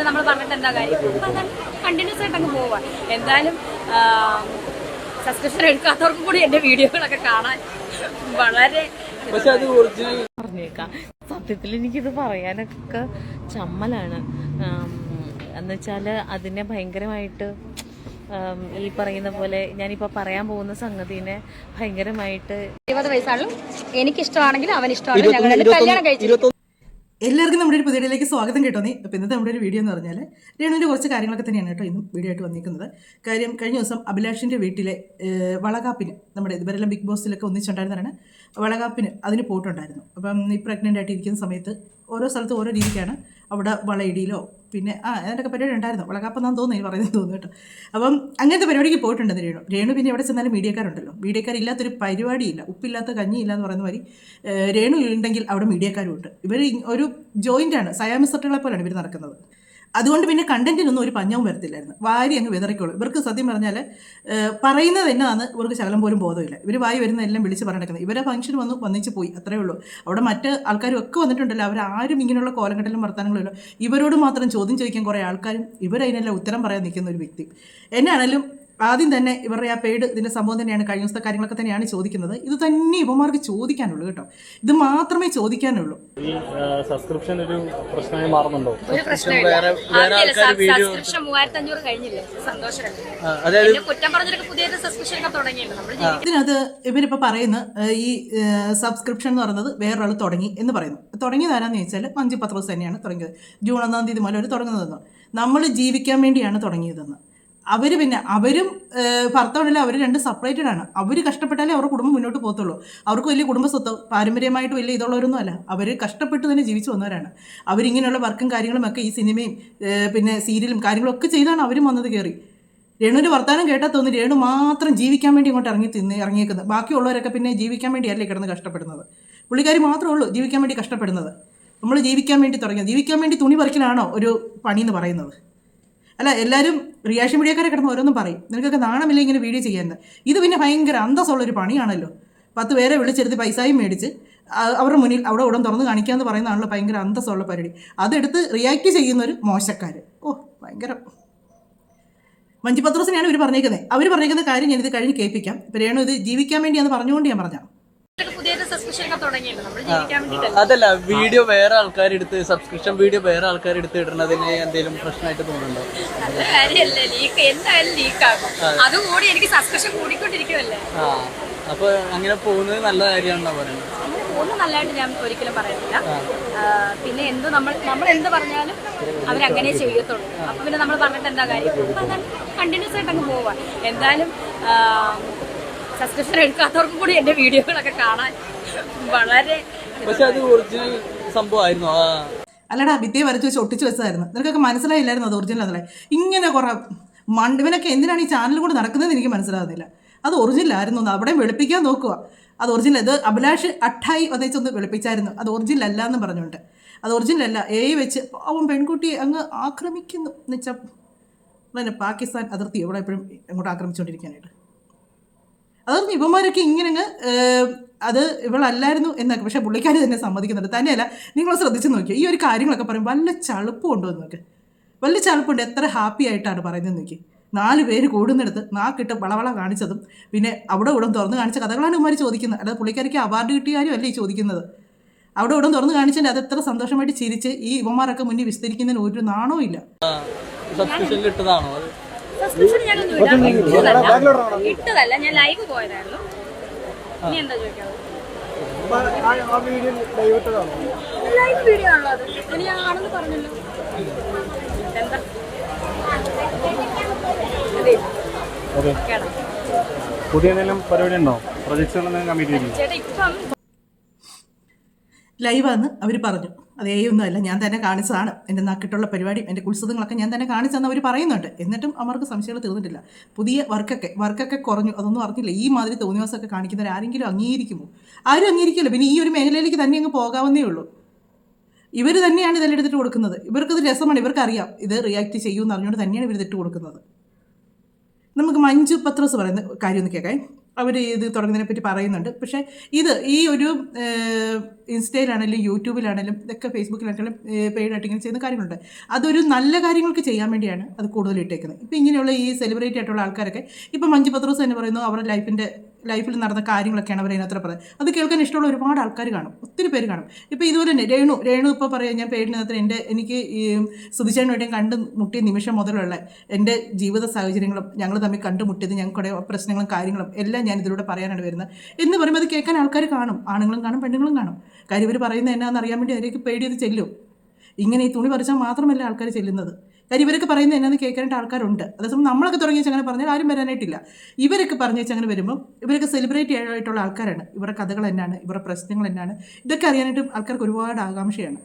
നമ്മൾ പറഞ്ഞിട്ട് എന്താ കാര്യം, കണ്ടിന്യൂസ് ആയിട്ട് അങ്ങ് പോവാ. എന്തായാലും സബ്സ്ക്രിപ്ഷൻ എടുക്കാത്തവർക്കും കൂടി എന്റെ വീഡിയോകളൊക്കെ കാണാൻ വളരെ പറഞ്ഞേക്കാം. സത്യത്തിൽ എനിക്കിത് പറയാനൊക്കെ ചമ്മലാണ്. എന്നുവെച്ചാല് അതിനെ ഭയങ്കരമായിട്ട് ഈ പറയുന്ന പോലെ ഞാനിപ്പോൾ പറയാൻ പോകുന്ന സംഗതിനെ ഭയങ്കരമായിട്ട് 20 വയസ്സാണല്ലോ, എനിക്കിഷ്ടമാണെങ്കിൽ അവൻ ഇഷ്ടമാണ്, ഞങ്ങൾ കല്യാണം കഴിച്ചു. എല്ലാവർക്കും നമ്മുടെ ഒരു പുതിയയിലേക്ക് സ്വാഗതം കേട്ടോ. അപ്പോൾ ഇന്നത്തെ നമ്മുടെ ഒരു വീഡിയോ എന്ന് പറഞ്ഞാൽ രേണുവിൻ്റെ കുറച്ച് കാര്യങ്ങളൊക്കെ തന്നെയാണ് കേട്ടോ ഇന്നും വീഡിയോ ആയിട്ട് വന്നിരിക്കുന്നത്. കാര്യം കഴിഞ്ഞ ദിവസം അഭിലാഷിൻ്റെ വീട്ടിലെ വളകാപ്പിന് നമ്മുടെ ഇതുവരെല്ലാം ബിഗ് ബോസിലൊക്കെ ഒന്നിച്ചുണ്ടായിരുന്നതാണ്. വളകാപ്പിന് അതിന് പോയിട്ടുണ്ടായിരുന്നു. അപ്പം ഈ പ്രഗ്നൻ്റ് ആയിട്ട് ഇരിക്കുന്ന സമയത്ത് ഓരോ സ്ഥലത്ത് ഓരോ രീതിക്കാണ് അവിടെ വളയിടിയിലോ പിന്നെ അതിൻ്റെയൊക്കെ പരിപാടി ഉണ്ടായിരുന്നു. വളകാപ്പെന്നാന്ന് തോന്നുന്നു പറയുന്നത് തോന്നുന്നു കേട്ടോ. അപ്പം അങ്ങനത്തെ പരിപാടിക്ക് പോയിട്ടുണ്ടെന്ന് രേണു പിന്നെ എവിടെ ചെന്നാലും മീഡിയക്കാരുണ്ടല്ലോ. മീഡിയക്കാരില്ലാത്തൊരു പരിപാടിയില്ല, ഉപ്പില്ലാത്ത കഞ്ഞിയില്ല എന്ന് പറയുന്ന മാതിരി രേണു ഉണ്ടെങ്കിൽ അവിടെ മീഡിയക്കാരും ഉണ്ട്. ഇവർ ഒരു ജോയിൻ്റാണ്, സയാമിസട്ടുകളെ പോലെയാണ് ഇവർ നടക്കുന്നത്. അതുകൊണ്ട് പിന്നെ കണ്ടന്റിനൊന്നും ഒരു പഞ്ഞവും വരത്തില്ലായിരുന്നു. വാരി അങ്ങ് വിതറിക്കോളൂ. ഇവർക്ക് സത്യം പറഞ്ഞാൽ പറയുന്നത് എന്നാന്ന് ഇവർക്ക് ശകലം പോലും ബോധമില്ല. ഇവർ വായി വരുന്നതെല്ലാം വിളിച്ച് പറഞ്ഞിരിക്കുന്നത്. ഇവരെ ഫംഗ്ഷൻ വന്നിച്ച് പോയി, അത്രയേ ഉള്ളൂ. അവിടെ മറ്റ് ആൾക്കാരും ഒക്കെ വന്നിട്ടുണ്ടല്ലോ. അവരാരും ഇങ്ങനെയുള്ള കോലഘട്ടലും വർത്തമാനങ്ങളും ഇല്ല. ഇവരോട് മാത്രം ചോദ്യം ചോദിക്കാൻ കുറേ ആൾക്കാരും ഇവരതിനെല്ലാം ഉത്തരം പറയാൻ നിൽക്കുന്ന ഒരു വ്യക്തി. എന്നാണേലും ആദ്യം തന്നെ ഇവരുടെ ആ പെയ്ഡ് ഇതിൻ്റെ സംഭവം തന്നെയാണ്, കഴിഞ്ഞ ദിവസത്തെ കാര്യങ്ങളൊക്കെ തന്നെയാണ് ചോദിക്കുന്നത്. ഇത് തന്നെ ഇവന്മാർക്ക് ചോദിക്കാനുള്ളൂ കേട്ടോ. ഇത് മാത്രമേ ചോദിക്കാനുള്ളൂ. ഈ സബ്സ്ക്രിപ്ഷൻ ഒരു പ്രശ്നമായി മാറുന്നുണ്ടോ? ഒരു പ്രശ്നമില്ല. സബ്സ്ക്രിപ്ഷൻ 3500 കഴിഞ്ഞില്ലേ, സന്തോഷമല്ലേ. കുറ്റം പറഞ്ഞിട്ട് പുതിയ സബ്സ്ക്രിപ്ഷൻ ഒക്കെ തുടങ്ങിയല്ലോ. ഇതിനകത്ത് ഇവരിപ്പോൾ പറയുന്ന ഈ സബ്സ്ക്രിപ്ഷൻ എന്ന് പറയുന്നത് വേറൊരാൾ തുടങ്ങി എന്ന് പറയുന്നു. തുടങ്ങിയതാരാന്ന് ചോദിച്ചാൽ മഞ്ജു പത്രോസ് തന്നെയാണ് തുടങ്ങിയത്. ജൂൺ 1 തീയതി മുതൽ അവർ തുടങ്ങുന്നതെന്ന്. നമ്മൾ ജീവിക്കാൻ വേണ്ടിയാണ് തുടങ്ങിയതെന്ന്. അവരും ഭർത്താവിനല്ല, അവർ രണ്ട് സെപ്പറേറ്റഡ് ആണ്. അവർ കഷ്ടപ്പെട്ടാലേ അവരുടെ കുടുംബം മുന്നോട്ട് പോകത്തുള്ളൂ. അവർക്ക് വലിയ കുടുംബ സ്വത്ത് പാരമ്പര്യമായിട്ട് വലിയ ഇതുള്ളവരൊന്നും അല്ല. അവർ കഷ്ടപ്പെട്ട് തന്നെ ജീവിച്ചു വന്നവരാണ്. അവരിങ്ങനെയുള്ള വർക്കും കാര്യങ്ങളും ഒക്കെ ഈ സിനിമയും പിന്നെ സീരിയലും കാര്യങ്ങളും ഒക്കെ ചെയ്താണ് അവരും വന്നത് കയറി. രേണുവിൻ്റെ വർത്താനം കേട്ടാൽ തോന്നി രേണു മാത്രം ജീവിക്കാൻ വേണ്ടി ഇങ്ങോട്ട് ഇറങ്ങിയേക്കുന്നത്. ബാക്കിയുള്ളവരൊക്കെ പിന്നെ ജീവിക്കാൻ വേണ്ടിയല്ലേ കിടന്ന് കഷ്ടപ്പെടുന്നത്. പുള്ളിക്കാരി മാത്രമേ ഉള്ളൂ ജീവിക്കാൻ വേണ്ടി കഷ്ടപ്പെടുന്നത്. നമ്മൾ ജീവിക്കാൻ വേണ്ടി തുടങ്ങിയത്. ജീവിക്കാൻ വേണ്ടി തുണി പറിക്കലാണോ ഒരു പണി എന്ന് പറയുന്നത്? അല്ല, എല്ലാവരും റിയാക്ഷൻ വീഡിയോക്കാരെ കിടന്ന് ഓരോന്നും പറയും. നിനക്കൊക്കെ നാണമില്ല ഇങ്ങനെ വീഡിയോ ചെയ്യാൻ. ഇത് പിന്നെ ഭയങ്കര അന്തസ്സുള്ളൊരു പണിയാണല്ലോ. 10 പേരെ വിളിച്ചെടുത്ത് പൈസയും മേടിച്ച് അവരുടെ മുന്നിൽ അവിടെ ഉടൻ തുറന്ന് കാണിക്കാമെന്ന് പറയുന്നതാണല്ലോ ഭയങ്കര അന്തസ്സുള്ള പരിപാടി. അതെടുത്ത് റിയാക്ട് ചെയ്യുന്നൊരു മോശക്കാർ. ഭയങ്കര മഞ്ജു പത്രോസിനെയാണ് ഇവർ പറഞ്ഞേക്കുന്നത്. അവർ പറഞ്ഞേക്കുന്ന കാര്യം ഞാനിത് കഴിഞ്ഞ് കേൾപ്പിക്കാം. ഇപ്പോൾ രേണു ഇത് ജീവിക്കാൻ വേണ്ടിയാന്ന് പറഞ്ഞുകൊണ്ട് ഞാൻ പറഞ്ഞാൽ അതല്ല, വീഡിയോ വേറെ ആൾക്കാരെടുത്ത് സബ്സ്ക്രിപ്ഷൻ വീഡിയോ വേറെ ആൾക്കാരെടുത്ത് ഇടുന്നതിന് എന്തെങ്കിലും പ്രശ്നമായിട്ട് തോന്നുന്നുണ്ടോ? നല്ല കാര്യമല്ലേ, ലീക്ക് എന്തായാലും ലീക്കാകും. അതുകൂടി എനിക്ക് സബ്സ്ക്രിപ്ഷൻ കൂടിക്കൊണ്ടിരിക്കുമല്ലേ. അപ്പൊ അങ്ങനെ പോകുന്നത് നല്ല കാര്യമാണെന്നാ പറയുന്നത്. അങ്ങനെ പോകുന്നത് നല്ലതായിട്ട് ഞാൻ ഒരിക്കലും പറയുന്നില്ല. പിന്നെ നമ്മൾ എന്ത് പറഞ്ഞാലും അവരങ്ങനെ ചെയ്യത്തുള്ളൂ. അപ്പൊ പിന്നെ നമ്മൾ പറഞ്ഞിട്ട് എന്താ കാര്യം, കണ്ടിന്യൂസ് ആയിട്ട് അങ്ങ് പോവാ. എന്തായാലും സബ്സ്ക്രിപ്ഷൻ എടുക്കാത്തവർക്കും കൂടി എന്റെ വീഡിയോകളൊക്കെ കാണാൻ വളരെ. പക്ഷെ അത് ഒറിജിനൽ സംഭവമായിരുന്നു. അല്ലടാ, ഭിത്തിയെ വരച്ച് വെച്ച് ഒട്ടിച്ച് വെച്ചതായിരുന്നു. നിനക്കൊക്കെ മനസ്സിലായില്ലായിരുന്നു അത് ഒറിജിനൽ അതല്ലേ? ഇങ്ങനെ കുറെ മണ്ടിവനൊക്കെ എന്തിനാണ് ഈ ചാനൽ കൂടെ നടക്കുന്നതെന്ന് എനിക്ക് മനസ്സിലാകുന്നില്ല. അത് ഒറിജിനൽ ആയിരുന്നു. അവിടെ വെളുപ്പിക്കാൻ നോക്കുക. അത് ഒറിജിനൽ. ഇത് അഭിലാഷ് അട്ടായി വന്നേച്ചൊന്ന് വെളുപ്പിച്ചായിരുന്നു. അത് ഒറിജിനൽ അല്ല എന്ന് പറഞ്ഞുകൊണ്ട്. അത് ഒറിജിനൽ അല്ല, വെച്ച് അവൻ പെൺകുട്ടിയെ അങ്ങ് ആക്രമിക്കുന്നു എന്ന് വെച്ചാൽ പിന്നെ പാകിസ്ഥാൻ അതിർത്തി ഇവിടെ എപ്പോഴും അങ്ങോട്ട് ആക്രമിച്ചുകൊണ്ടിരിക്കാനായിട്ട്. അതൊന്നും ഇവന്മാരൊക്കെ ഇങ്ങനെ അത് ഇവളല്ലായിരുന്നു എന്നൊക്കെ. പക്ഷേ പുള്ളിക്കാരി തന്നെ സമ്മതിക്കുന്നുണ്ട്. തന്നെയല്ല, നിങ്ങൾ ശ്രദ്ധിച്ച് നോക്കിയോ, ഈ ഒരു കാര്യങ്ങളൊക്കെ പറയും വല്ല ചളുപ്പുണ്ടോ എന്ന് നോക്ക്. വല്ല ചളുപ്പുണ്ട്. എത്ര ഹാപ്പി ആയിട്ടാണ് പറയുന്നത് നോക്കി. 4 പേര് കൂടുന്നിടത്ത് നാക്കിട്ട് വളവള കാണിച്ചതും പിന്നെ അവിടെ ഉടൻ തുറന്ന് കാണിച്ച കഥകളാണ് ഇവന്മാർ ചോദിക്കുന്നത്. അല്ലാതെ പുള്ളിക്കാരിക്ക് അവാർഡ് കിട്ടിയാലും അല്ലേ ഈ ചോദിക്കുന്നത്. അവിടെ ഉടൻ തുറന്ന് കാണിച്ചതിൻ്റെ അത് എത്ര സന്തോഷമായിട്ട് ചിരിച്ച് ഈ ഇവന്മാരൊക്കെ മുന്നിൽ വിസ്തരിക്കുന്നതിന് ഒരു നാണവും ഇല്ല. സബ്സ്ക്രിപ്ഷൻ ഇട്ടതല്ല, ഞാൻ ലൈവ് പോയതായിരുന്നു. ഇനി എന്താ ചോദിക്കാറ്? ലൈവ് വീഡിയോ ആണല്ലോ അത്. ഇനി ഞാൻ ആണെന്ന് പറഞ്ഞല്ലോ. എന്താ പുതിയ എന്തെങ്കിലും പരിപാടി ഉണ്ടോ? പ്രൊജക്ട്സ് കമ്മിറ്റി ഇപ്പം ലൈവാന്ന് അവർ പറഞ്ഞു. അത് ഒന്നുമല്ല, ഞാൻ തന്നെ കാണിച്ചതാണ്. എൻ്റെ നാക്കിട്ടുള്ള പരിപാടി, എൻ്റെ കുത്സവങ്ങളൊക്കെ ഞാൻ തന്നെ കാണിച്ചെന്ന് അവർ പറയുന്നുണ്ട്. എന്നിട്ടും അവർക്ക് സംശയങ്ങൾ തീർന്നിട്ടില്ല. പുതിയ വർക്കൊക്കെ കുറഞ്ഞു. അതൊന്നും അറിഞ്ഞില്ല. ഈ മാതിരി തോന്നിവാസമൊക്കെ കാണിക്കുന്നവർ ആരെങ്കിലും അംഗീകരിക്കുമോ? ആരും അംഗീകരിക്കില്ല. പിന്നെ ഈ ഒരു മേഖലയിലേക്ക് തന്നെ അങ്ങ് പോകാവുന്നേ ഉള്ളൂ. ഇവർ തന്നെയാണ് ഇതെല്ലാം എടുത്തിട്ട് കൊടുക്കുന്നത്. ഇവർക്കത് രസമാണ്. ഇവർക്കറിയാം ഇത് റിയാക്ട് ചെയ്യുമെന്ന് അറിഞ്ഞുകൊണ്ട് തന്നെയാണ് ഇവർ ഇതിട്ട് കൊടുക്കുന്നത്. നമുക്ക് മഞ്ജു പത്രോസ് പറയുന്ന കാര്യം ഒന്ന് കേൾക്കാം. അവർ ഇത് തുടങ്ങുന്നതിനെ പറ്റി പറയുന്നുണ്ട്. പക്ഷേ ഈ ഒരു ഇൻസ്റ്റയിലാണെങ്കിലും യൂട്യൂബിലാണെങ്കിലും ഇതൊക്കെ ഫേസ്ബുക്കിലാണെങ്കിലും പെയ്ഡായിട്ട് ഇങ്ങനെ ചെയ്യുന്ന കാര്യങ്ങളുണ്ട്. അതൊരു നല്ല കാര്യങ്ങൾക്ക് ചെയ്യാൻ വേണ്ടിയാണ് അത് കൂടുതൽ ഇട്ടേക്കുന്നത്. ഇപ്പം ഇങ്ങനെയുള്ള ഈ സെലിബ്രിറ്റി ആയിട്ടുള്ള ആൾക്കാരൊക്കെ ഇപ്പം മഞ്ജു പത്രോസ് തന്നെ പറയുന്നു അവരുടെ ലൈഫിൽ നടന്ന കാര്യങ്ങളൊക്കെയാണ് അവർ അതിനകത്ത് പറയുന്നത്. അത് കേൾക്കാൻ ഇഷ്ടമുള്ള ഒരുപാട് ആൾക്കാർ കാണും, ഒത്തിരി പേര് കാണും. ഇപ്പോൾ ഇതുപോലെ തന്നെ രേണു ഇപ്പോൾ പറയാം, ഞാൻ പെയ്ഡിനകത്ത് എനിക്ക് ഈ സുധിച്ചേട്ടനുമായിട്ടും കണ്ടുമുട്ടിയ നിമിഷം മുതലുള്ള എൻ്റെ ജീവിത സാഹചര്യങ്ങളും ഞങ്ങൾ തമ്മിൽ കണ്ടുമുട്ടിയത് ഞങ്ങളുടെ പ്രശ്നങ്ങളും കാര്യങ്ങളും എല്ലാം ഞാൻ ഇതിലൂടെ പറയാനാണ് വരുന്നത് എന്ന് പറയുമ്പോൾ അത് കേൾക്കാൻ ആൾക്കാർ കാണും. ആണുങ്ങളും കാണും, പെണ്ണുങ്ങളും കാണും. കാര്യം ഇവർ പറയുന്നത് എന്നാന്ന് അറിയാൻ വേണ്ടി അതിലേക്ക് പേടി ചെയ്ത് ചെല്ലും. ഇങ്ങനെ ഈ തുണി പറിച്ചാൽ മാത്രമല്ല ആൾക്കാർ ചെല്ലുന്നത്. കാര്യം ഇവരൊക്കെ പറയുന്നത് എന്നാന്ന് കേൾക്കാനായിട്ട് ആൾക്കാരുണ്ട്. അതേസമയം നമ്മളൊക്കെ തുടങ്ങി വെച്ച് അങ്ങനെ പറഞ്ഞാൽ ആരും വരാനായിട്ടില്ല. ഇവരൊക്കെ പറഞ്ഞു വെച്ച് അങ്ങനെ വരുമ്പം ഇവരൊക്കെ സെലിബ്രേറ്റ് ആയിട്ടുള്ള ആൾക്കാരാണ്. ഇവരുടെ കഥകൾ എന്നാണ്, ഇവരുടെ പ്രശ്നങ്ങൾ എന്നാണ്, ഇതൊക്കെ അറിയാനായിട്ട് ആൾക്കാർക്ക് ഒരുപാട് ആകാംക്ഷയാണ്.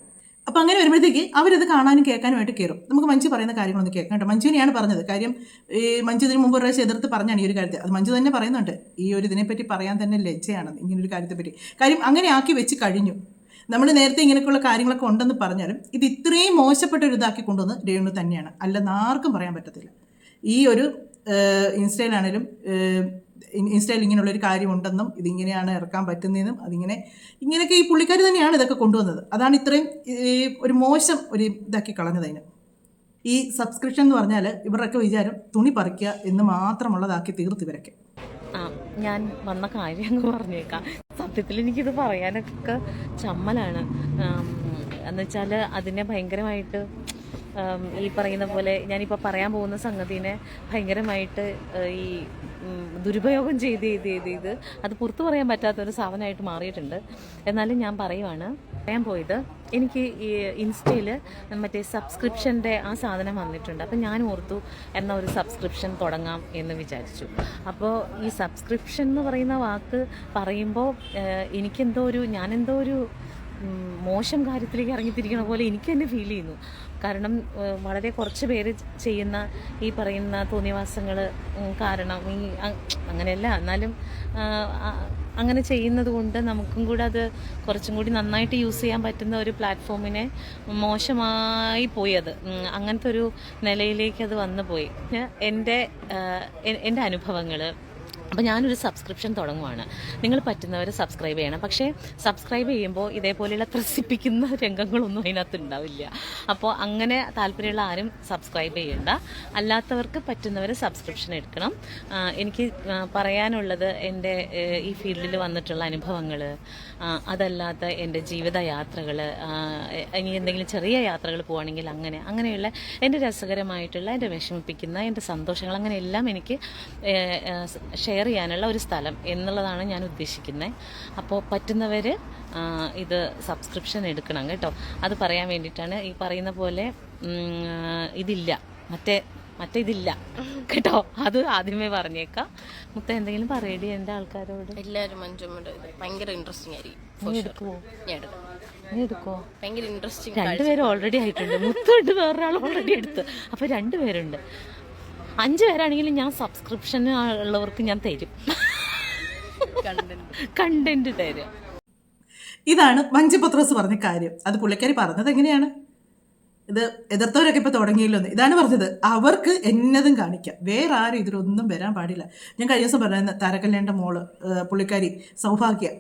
അപ്പോൾ അങ്ങനെ വരുമ്പോഴത്തേക്ക് അവരത് കാണാനും കേൾക്കാനുമായിട്ട് കയറും. നമുക്ക് മഞ്ജു പറയുന്ന കാര്യങ്ങളൊന്ന് കേൾക്കാം കേട്ടോ. മഞ്ജുവിനെയാണ് പറഞ്ഞത്. കാര്യം ഈ മഞ്ജു ഇതിന് മുമ്പ് ഒരു പ്രാവശ്യം എതിർത്ത് പറഞ്ഞാണ് ഈ ഒരു കാര്യത്തെ. അത് മഞ്ജു തന്നെ പറയുന്നുണ്ട്, ഈ ഒരു ഇതിനെപ്പറ്റി പറയാൻ തന്നെ ലജ്ജയാണ് ഇങ്ങനൊരു കാര്യത്തെപ്പറ്റി. കാര്യം അങ്ങനെ ആക്കി വെച്ച് കഴിഞ്ഞു. നമ്മൾ നേരത്തെ ഇങ്ങനെയൊക്കെയുള്ള കാര്യങ്ങളൊക്കെ ഉണ്ടെന്ന് പറഞ്ഞാലും ഇത് ഇത്രയും മോശപ്പെട്ട ഒരു ഇതാക്കി കൊണ്ടുവന്ന് രേണു തന്നെയാണ്, അല്ലെന്ന് ആർക്കും പറയാൻ പറ്റത്തില്ല. ഈ ഒരു ഇൻസ്റ്റയിലാണേലും ഇൻസ്റ്റയിൽ ഇങ്ങനെയുള്ളൊരു കാര്യമുണ്ടെന്നും ഇതിങ്ങനെയാണ് ഇറക്കാൻ പറ്റുന്നതെന്നും ഇങ്ങനെയൊക്കെ ഈ പുള്ളിക്കാർ തന്നെയാണ് ഇതൊക്കെ കൊണ്ടുവന്നത്. അതാണ് ഇത്രയും ഒരു മോശം ഒരു ഇതാക്കി കളഞ്ഞത്. ഈ സബ്സ്ക്രിപ്ഷൻ എന്ന് പറഞ്ഞാൽ ഇവരുടെയൊക്കെ വിചാരം തുണി പറിക്കുക എന്ന് മാത്രമുള്ളതാക്കി തീർത്ത് ഇവരൊക്കെ. ഞാൻ വന്ന കാര്യം അങ്ങ് പറഞ്ഞേക്കാം. സത്യത്തിൽ എനിക്കിത് പറയാനൊക്കെ ചമ്മലാണ്. എന്നുവെച്ചാൽ അതിനെ ഭയങ്കരമായിട്ട് ഈ പറയുന്ന പോലെ ഞാനിപ്പോൾ പറയാൻ പോകുന്ന സംഗതിനെ ഭയങ്കരമായിട്ട് ഈ ദുരുപയോഗം ചെയ്ത് അത് പുറത്തു പറയാൻ പറ്റാത്തൊരു സാധനമായിട്ട് മാറിയിട്ടുണ്ട്. എന്നാലും ഞാൻ പറയാൻ പോയത്, എനിക്ക് ഈ ഇൻസ്റ്റയിൽ മറ്റേ സബ്സ്ക്രിപ്ഷൻ്റെ ആ സാധനം വന്നിട്ടുണ്ട്. അപ്പം ഞാൻ ഓർത്തു എന്നാൽ ഒരു സബ്സ്ക്രിപ്ഷൻ തുടങ്ങാം എന്ന് വിചാരിച്ചു. അപ്പോൾ ഈ സബ്സ്ക്രിപ്ഷൻ എന്ന് പറയുന്ന വാക്ക് പറയുമ്പോൾ ഞാനെന്തോ ഒരു മോശം കാര്യത്തിലേക്ക് ഇറങ്ങിത്തിരിക്കണ പോലെ എനിക്ക് തന്നെ ഫീൽ ചെയ്യുന്നു. കാരണം വളരെ കുറച്ച് പേര് ചെയ്യുന്ന ഈ പറയുന്ന തോന്നിവാസങ്ങൾ കാരണം അങ്ങനെയല്ല, എന്നാലും അങ്ങനെ ചെയ്യുന്നത് കൊണ്ട് നമുക്കും കൂടെ അത് കുറച്ചും കൂടി നന്നായിട്ട് യൂസ് ചെയ്യാൻ പറ്റുന്ന ഒരു പ്ലാറ്റ്ഫോമിനെ മോശമായി പോയി. അങ്ങനത്തെ ഒരു നിലയിലേക്ക് അത് വന്നു പോയി. എൻ്റെ അനുഭവങ്ങൾ. അപ്പോൾ ഞാനൊരു സബ്സ്ക്രിപ്ഷൻ തുടങ്ങുവാണ്. നിങ്ങൾ പറ്റുന്നവർ സബ്സ്ക്രൈബ് ചെയ്യണം. പക്ഷേ സബ്സ്ക്രൈബ് ചെയ്യുമ്പോൾ ഇതേപോലെയുള്ള ത്രസിപ്പിക്കുന്ന രംഗങ്ങളൊന്നും അതിനകത്ത് ഉണ്ടാവില്ല. അപ്പോൾ അങ്ങനെ താല്പര്യമുള്ള ആരും സബ്സ്ക്രൈബ് ചെയ്യണ്ട. അല്ലാത്തവർക്ക് പറ്റുന്നവർ സബ്സ്ക്രിപ്ഷൻ എടുക്കണം. എനിക്ക് പറയാനുള്ളത് എൻ്റെ ഈ ഫീൽഡിൽ വന്നിട്ടുള്ള അനുഭവങ്ങൾ, അതല്ലാത്ത എൻ്റെ ജീവിതയാത്രകൾ, ഇനി എന്തെങ്കിലും ചെറിയ യാത്രകൾ പോവുകയാണെങ്കിൽ അങ്ങനെയുള്ള എൻ്റെ രസകരമായിട്ടുള്ള, എൻ്റെ വിഷമിപ്പിക്കുന്ന, എൻ്റെ സന്തോഷങ്ങൾ, അങ്ങനെയെല്ലാം എനിക്ക് ഷെയർ ചെയ്യാനുള്ള ഒരു സ്ഥലം എന്നുള്ളതാണ് ഞാൻ ഉദ്ദേശിക്കുന്നത്. അപ്പോൾ പറ്റുന്നവർ ഇത് സബ്സ്ക്രിപ്ഷൻ എടുക്കണം കേട്ടോ. അത് പറയാൻ വേണ്ടിയിട്ടാണ്. ഈ പറയുന്ന പോലെ മറ്റേതില്ല കേട്ടോ. അത് ആദ്യമേ പറഞ്ഞേക്കാം. മുത്ത എന്തെങ്കിലും പറയടി എൻ്റെ ആൾക്കാരോട്. എല്ലാവരും മഞ്ജുമ്മയുടെ ഭയങ്കര ഇൻട്രസ്റ്റിംഗ് ആയിരിക്കും. നീ എടുക്കോ? ഭയങ്കര ഇൻട്രസ്റ്റിംഗ്. രണ്ടുപേരും ഓൾറെഡി ആയിട്ടുണ്ട്. മുത്തോട്ട് വേറൊരാൾ ഓൾറെഡി എടുത്ത്. അപ്പോൾ 2 പേരുണ്ട്. 5 പേരാണെങ്കിലും ഞാൻ സബ്സ്ക്രിപ്ഷൻ ഉള്ളവർക്ക് ഞാൻ തരും, കണ്ടന്റ് തരും. ഇതാണ് മഞ്ജു പത്രോസ് പറഞ്ഞ കാര്യം. അത് പുള്ളിക്കാരി പറഞ്ഞത് എങ്ങനെയാണ്? ഇത് എതിർത്തവരൊക്കെ ഇപ്പോൾ തുടങ്ങിയല്ലോ എന്ന്. ഇതാണ് പറഞ്ഞത്, അവർക്ക് എന്നതും കാണിക്കാം, വേറെ ആരും ഇതിലൊന്നും വരാൻ പാടില്ല. ഞാൻ കഴിഞ്ഞ ദിവസം പറഞ്ഞ താരകല്യാണിൻ്റെ മോള് പുള്ളിക്കാരി സൗഭാഗ്യ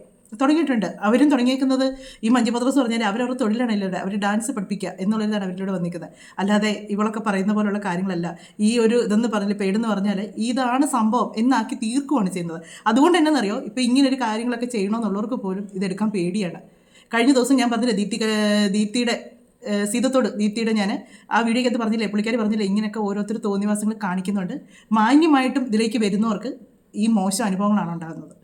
തുടങ്ങിയിട്ടുണ്ട്. അവരും തുടങ്ങിയേക്കുന്നത് ഈ മഞ്ജു പത്രോസ് പറഞ്ഞാൽ അവരവരുടെ തൊഴിലാണല്ലോ, അവർ ഡാൻസ് പഠിപ്പിക്കുക എന്നുള്ളതാണ് അവരിലൂടെ വന്നിരിക്കുന്നത്. അല്ലാതെ ഇവളൊക്കെ പറയുന്ന പോലുള്ള കാര്യങ്ങളല്ല. ഈ ഒരു ഇതെന്ന് പറഞ്ഞാൽ പേടെന്ന് പറഞ്ഞാൽ ഇതാണ് സംഭവം എന്നാക്കി തീർക്കുകയാണ് ചെയ്യുന്നത്. അതുകൊണ്ട് എന്നാണെന്നറിയോ, ഇപ്പോൾ ഇങ്ങനൊരു കാര്യങ്ങളൊക്കെ ചെയ്യണമെന്നുള്ളവർക്ക് പോലും ഇതെടുക്കാൻ പേടിയാണ്. കഴിഞ്ഞ ദിവസം ഞാൻ പറഞ്ഞില്ലേ ദീപ്തിയുടെ ഞാൻ ആ വീഡിയോക്കകത്ത് പറഞ്ഞില്ലേ, പുള്ളിക്കാരി പറഞ്ഞില്ലേ ഇങ്ങനെയൊക്കെ ഓരോരുത്തർ തോന്നിവാസങ്ങൾ കാണിക്കുന്നുണ്ട്. മാന്യമായിട്ടും ഇതിലേക്ക് വരുന്നവർക്ക് ഈ മോശം അനുഭവങ്ങളാണ് ഉണ്ടാകുന്നത്.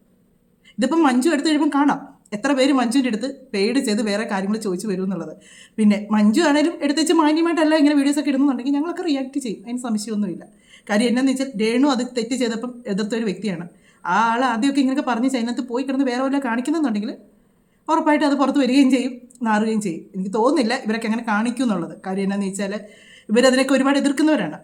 ഇതിപ്പം മഞ്ജു എടുത്ത് കഴിയുമ്പം കാണാം എത്ര പേര് മഞ്ജുവിൻ്റെ അടുത്ത് പെയ്ഡ് ചെയ്ത് വേറെ കാര്യങ്ങൾ ചോദിച്ചു വരും എന്നുള്ളത്. പിന്നെ മഞ്ജു ആണെങ്കിലും എടുത്ത് വെച്ച് മാന്യമായിട്ടല്ല ഇങ്ങനെ വീഡിയോസൊക്കെ ഇടുന്നുണ്ടെങ്കിൽ ഞങ്ങളൊക്കെ റിയാക്ട് ചെയ്യും, അതിന് സംശയമൊന്നുമില്ല. കാര്യം എന്നാന്ന് വെച്ചാൽ രേണു അത് തെറ്റ് ചെയ്തപ്പം എതിർത്തൊരു വ്യക്തിയാണ്. ആ ആൾ ആദ്യമൊക്കെ ഇങ്ങനെയൊക്കെ പറഞ്ഞ് അതിനകത്ത് പോയി കിടന്ന് വേറെ വല്ല കാണിക്കുന്നുണ്ടെങ്കിൽ ഉറപ്പായിട്ട് അത് പുറത്ത് വരികയും ചെയ്യും, നാറുകയും ചെയ്യും. എനിക്ക് തോന്നുന്നില്ല ഇവരൊക്കെ അങ്ങനെ കാണിക്കും എന്നുള്ളത്. കാര്യം എന്നാന്ന് വെച്ചാൽ ഇവരതിനൊക്കെ ഒരുപാട് എതിർക്കുന്നവരാണ്.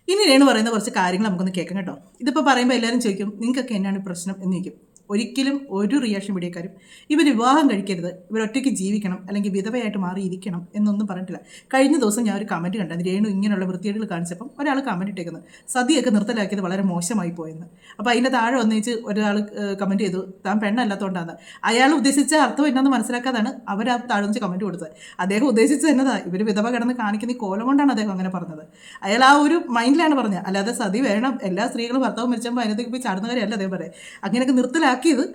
ഇനി രേണു പറയുന്ന കുറച്ച് കാര്യങ്ങൾ നമുക്കൊന്ന് കേൾക്കാം കേട്ടോ. ഇതിപ്പോൾ പറയുമ്പോൾ എല്ലാവരും ചോദിക്കും നിങ്ങൾക്കൊക്കെ എന്നാണ് പ്രശ്നം എന്ന് ചോദിക്കും. ഒരിക്കലും ഒരു റിയാക്ഷൻ മീഡിയക്കാരും ഇവർ വിവാഹം കഴിക്കരുത്, ഇവരൊറ്റയ്ക്ക് ജീവിക്കണം, അല്ലെങ്കിൽ വിധവയായിട്ട് മാറിയിരിക്കണം എന്നൊന്നും പറഞ്ഞിട്ടില്ല. കഴിഞ്ഞ ദിവസം ഞാൻ ഒരു കമൻറ്റ് കണ്ടത്, രേണു ഇങ്ങനെയുള്ള വൃത്തികേടുകൾ കാണിച്ചപ്പം ഒരാൾ കമൻറ്റ് ഇട്ടേക്കുന്നത് സതിയൊക്കെ നിർത്തലാക്കിയത് വളരെ മോശമായി പോയെന്ന്. അപ്പോൾ അതിൻ്റെ താഴെ വന്നേച്ച് ഒരാൾ കമൻറ്റ് ചെയ്തു, താൻ പെണ്ണല്ലാത്തതുകൊണ്ടാണ്. അയാൾ ഉദ്ദേശിച്ച അർത്ഥം എന്നാന്ന് മനസ്സിലാക്കാതാണ് അവർ ആ താഴെ വെച്ച് കമൻറ്റ് കൊടുത്തത്. അദ്ദേഹം ഉദ്ദേശിച്ചത് എന്നതാ, ഇവർ വിധവ കിടന്ന് കാണിക്കുന്ന ഈ കോലം കൊണ്ടാണ് അദ്ദേഹം അങ്ങനെ പറഞ്ഞത്. അയാൾ ആ ഒരു മൈൻഡിലാണ് പറഞ്ഞത്, അല്ലാതെ സതി വേണം, എല്ലാ സ്ത്രീകളും ഭർത്താവ് മരിച്ചപ്പോൾ അതിനകത്തേക്ക് പോയി ചാടുന്ന കാര്യമല്ല അദ്ദേഹം പറയാം. അങ്ങനെയൊക്കെ നിർത്തലാക്കിയത്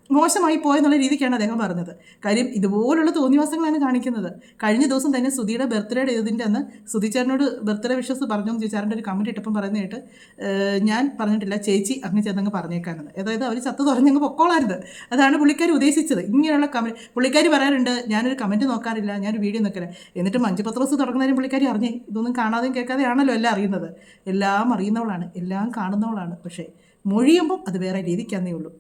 മോശമായി പോയെന്നുള്ള രീതിക്കാണ് അദ്ദേഹം പറഞ്ഞത്. കാര്യം ഇതുപോലുള്ള തോന്നിവാസങ്ങളാണ് കാണിക്കുന്നത്. കഴിഞ്ഞ ദിവസം തന്നെ സുധിയുടെ ബർത്ത്ഡേ ചെയ്തതിൻ്റെ അന്ന് സുധിച്ചേട്ടനോട് ബർത്ത്ഡേ വിഷസ് പറഞ്ഞു എന്ന് ചോദിച്ചാറിൻ്റെ ഒരു കമൻറ്റ് ഇട്ടപ്പം പറയുന്നതായിട്ട് ഞാൻ പറഞ്ഞിട്ടില്ല, ചേച്ചി അങ്ങ് ചെന്നങ്ങ് പറഞ്ഞേക്കാനെന്ന്. അതായത് അവർ ചത്ത് തുറഞ്ഞങ്ങ് പൊക്കോളായിരുന്നു. അതാണ് പുള്ളിക്കാരി ഉദ്ദേശിച്ചത്. ഇങ്ങനെയുള്ള കമൻറ്റ് പുള്ളിക്കാരി പറയാറുണ്ട്, ഞാനൊരു കമൻറ്റ് നോക്കാറില്ല, ഞാനൊരു വീഡിയോ നോക്കില്ല. എന്നിട്ട് മഞ്ജു പത്രോസ് തുടങ്ങുന്നതിനും പുള്ളിക്കാരി അറിഞ്ഞേ, ഇതൊന്നും കാണാതെയും കേൾക്കാതെയും ആണല്ലോ എല്ലാം അറിയുന്നത്. എല്ലാം അറിയുന്നവളാണ്, എല്ലാം കാണുന്നവളാണ്. പക്ഷേ മൊഴിയുമ്പം അത് വേറെ രീതിക്കാന്നേ ഉള്ളൂ.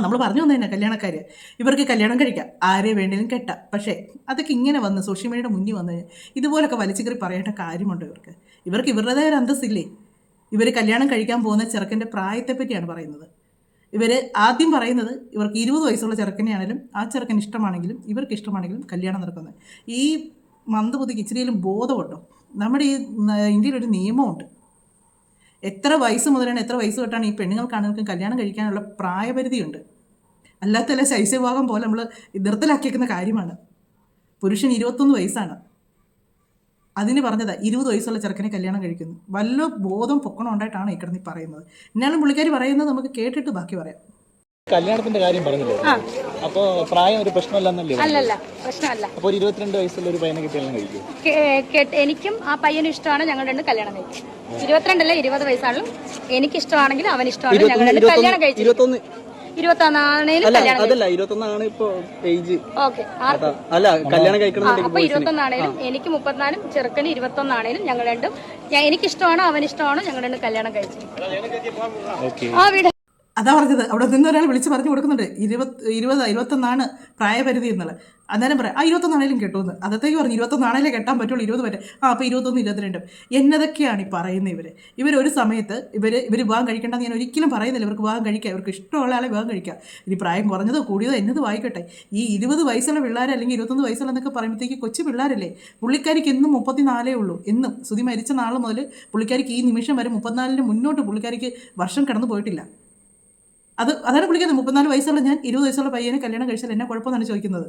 നമ്മൾ പറഞ്ഞു തന്നെ കല്യാണക്കാര് ഇവർക്ക് കല്യാണം കഴിക്കാം, ആരെ വേണേലും കെട്ടാം. പക്ഷേ അതൊക്കെ ഇങ്ങനെ വന്ന് സോഷ്യൽ മീഡിയയുടെ മുന്നിൽ വന്ന് ഇതുപോലൊക്കെ വലിച്ചു കയറി പറയേണ്ട കാര്യമുണ്ടോ? ഇവർക്ക് ഇവരുടേതായ ഒരു അന്തസ്സില്ലേ? ഇവർ കല്യാണം കഴിക്കാൻ പോകുന്ന ചെറുക്കൻ്റെ പ്രായത്തെ പറ്റിയാണ് പറയുന്നത്. ഇവർ ആദ്യം പറയുന്നത് ഇവർക്ക് 20 വയസ്സുള്ള ചെറുക്കനെയാണെങ്കിലും ആ ചെറുക്കൻ ഇഷ്ടമാണെങ്കിലും ഇവർക്ക് ഇഷ്ടമാണെങ്കിലും കല്യാണം നടക്കുന്നത്. ഈ മന്ദബുദ്ധിക്ക് ഇച്ചിരിയിലും ബോധമുണ്ടോ? നമ്മുടെ ഈ ഇന്ത്യയിലൊരു നിയമമുണ്ട്, എത്ര വയസ്സ് മുതലാണ് എത്ര വയസ്സ് തൊട്ടാണ് ഈ പെണ്ണുങ്ങൾക്കാണെങ്കിലും കല്യാണം കഴിക്കാനുള്ള പ്രായപരിധിയുണ്ട്. അല്ലാത്തല്ല ശൈശവിഭാഗം പോലെ നമ്മൾ നിർത്തലാക്കിയേക്കുന്ന കാര്യമാണ്. പുരുഷൻ 21 വയസ്സാണ്, അതിന് പറഞ്ഞതാ 20 വയസ്സുള്ള ചെറുക്കനെ കല്യാണം കഴിക്കുന്നു. വല്ല ബോധം പൊക്കണം ഉണ്ടായിട്ടാണ് ഈ കിടന്ന് പറയുന്നത്. എന്നാലും പുള്ളിക്കാരി പറയുന്നത് നമുക്ക് കേട്ടിട്ട് ബാക്കി പറയാം. കല്യാണത്തിന്റെ കാര്യം പറഞ്ഞില്ലേ, അപ്പൊ പ്രായം ഒരു പ്രശ്നമല്ലെന്നല്ലേ? അല്ലല്ല, പ്രശ്നമല്ല. അപ്പൊ ഒരു 22 വയസ്സുള്ള ഒരു പയ്യനെ കല്യാണം കഴിക്കും? എനിക്കും ആ പയ്യനും ഇഷ്ടമാണ്, ഞങ്ങൾ രണ്ടും കല്യാണം കഴിക്കും. 22 20 വയസ്സാണല്ലോ, എനിക്ക് ഇഷ്ടമാണെങ്കിൽ അവൻ ഇഷ്ടമാണ്, ഞങ്ങൾ രണ്ടും കല്യാണം കഴിച്ചു. 21 ആണേലും കല്യാണം അതല്ല 21 ആണ് ഇപ്പൊ ഏജ്. ഓക്കെ, അല്ല കല്യാണം കഴിക്കണം. അപ്പൊ 21 ആണേലും എനിക്ക് 34, ചെറുക്കന് 21 ആണേലും ഞങ്ങൾ രണ്ടും, എനിക്ക് ഇഷ്ടമാണോ അവൻ ഇഷ്ടമാണോ, ഞങ്ങൾ രണ്ടും കല്യാണം കഴിച്ചു. ആ വീട് അതാ പറഞ്ഞത്. അവിടെ നിന്ന് ഒരാൾ വിളിച്ച് പറഞ്ഞു കൊടുക്കുന്നുണ്ട് 21 പ്രായപരിധി എന്നുള്ളത്. അന്നേരം പറയാം 21 കേട്ടോന്ന്. അതത്തേക്ക് പറഞ്ഞു 21 കെട്ടാൻ പറ്റുള്ളൂ, 20 വരെ. അപ്പോൾ 21 22 എന്നതൊക്കെയാണ് ഈ പറയുന്നത്. ഇവരൊരു സമയത്ത് ഇവർ വിവാഹം കഴിക്കേണ്ടെന്ന് ഞാൻ ഒരിക്കലും പറയുന്നില്ല. ഇവർക്ക് വിവാഹം കഴിക്കാം, ഇവർക്ക് ഇഷ്ടമുള്ള ആളെ വിവാഹം കഴിക്കാം. ഇനി പ്രായം കുറഞ്ഞതോ കൂടിയതോ എന്നത് വായിക്കട്ടെ. ഈ 20 വയസ്സുള്ള പിള്ളേർ അല്ലെങ്കിൽ 21 വയസ്സുള്ള എന്നൊക്കെ പറയുമ്പോഴത്തേക്ക് കൊച്ചു പിള്ളേരല്ലേ. പുള്ളിക്കാരിക്ക് എന്നും 34 ഉള്ളൂ. എന്നും സുധി മരിച്ച നാൾ മുതൽ പുള്ളിക്കാരിക്ക് ഈ നിമിഷം വരെ 34 മുന്നോട്ട് പുള്ളിക്കാരിക്ക് വർഷം കടന്നു പോയിട്ടില്ല. അതാണ് പുള്ളിക്കുന്നത്. 34 വയസ്സുള്ള ഞാൻ 20 വയസ്സുള്ള പയ്യനെ കല്യാണം കഴിച്ചാൽ എന്നെ കുഴപ്പമെന്നാണ് ചോദിക്കുന്നത്.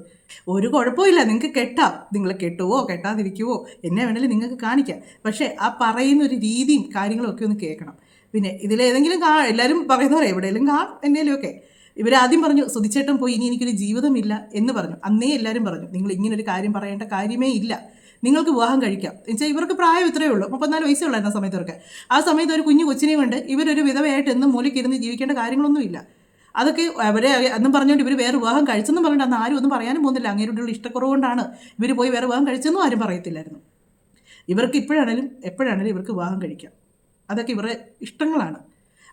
ഒരു കുഴപ്പമില്ല, നിങ്ങൾക്ക് കെട്ടാം. നിങ്ങൾ കെട്ടുവോ കെട്ടാതിരിക്കുവോ എന്നെ വേണമെങ്കിലും നിങ്ങൾക്ക് കാണിക്കാം. പക്ഷേ ആ പറയുന്ന ഒരു രീതിയും കാര്യങ്ങളും ഒക്കെ ഒന്ന് കേൾക്കണം. പിന്നെ ഇതിലേതെങ്കിലും എല്ലാവരും പറയുന്നവരെ എവിടെയെങ്കിലും കാണും എന്നേലുമൊക്കെ. ഇവരാദ്യം പറഞ്ഞു സുധിച്ചേട്ടൻ പോയി, ഇനി എനിക്കൊരു ജീവിതമില്ല എന്ന് പറഞ്ഞു. അന്നേ എല്ലാവരും പറഞ്ഞു നിങ്ങൾ ഇങ്ങനൊരു കാര്യം പറയേണ്ട കാര്യമേ ഇല്ല, നിങ്ങൾക്ക് വിവാഹം കഴിക്കാം. എന്നുവെച്ചാൽ ഇവർക്ക് പ്രായം ഇത്രയേ ഉള്ളൂ, 34 വയസ്സേ ഉള്ളായിരുന്ന സമയത്തൊക്കെ. ആ സമയത്ത് ഒരു കുഞ്ഞു കൊച്ചിനെ കൊണ്ട് ഇവരൊരു വിധവയായിട്ട് എന്നും മൂലയ്ക്കിരുന്ന് ജീവിക്കേണ്ട കാര്യങ്ങളൊന്നുമില്ല. അതൊക്കെ അവരെ അന്നും പറഞ്ഞുകൊണ്ട് ഇവർ വേറെ വിവാഹം കഴിച്ചെന്നും പറഞ്ഞിട്ട് അന്ന് ആരും ഒന്നും പറയാനും പോകുന്നില്ല. അങ്ങേരോടുള്ള ഇഷ്ടക്കുറവുകൊണ്ടാണ് ഇവർ പോയി വേറെ വിവാഹം കഴിച്ചെന്നും ആരും പറയത്തില്ലായിരുന്നു. ഇവർക്ക് എപ്പോഴാണേലും ഇവർക്ക് വിവാഹം കഴിക്കാം. അതൊക്കെ ഇവരുടെ ഇഷ്ടങ്ങളാണ്,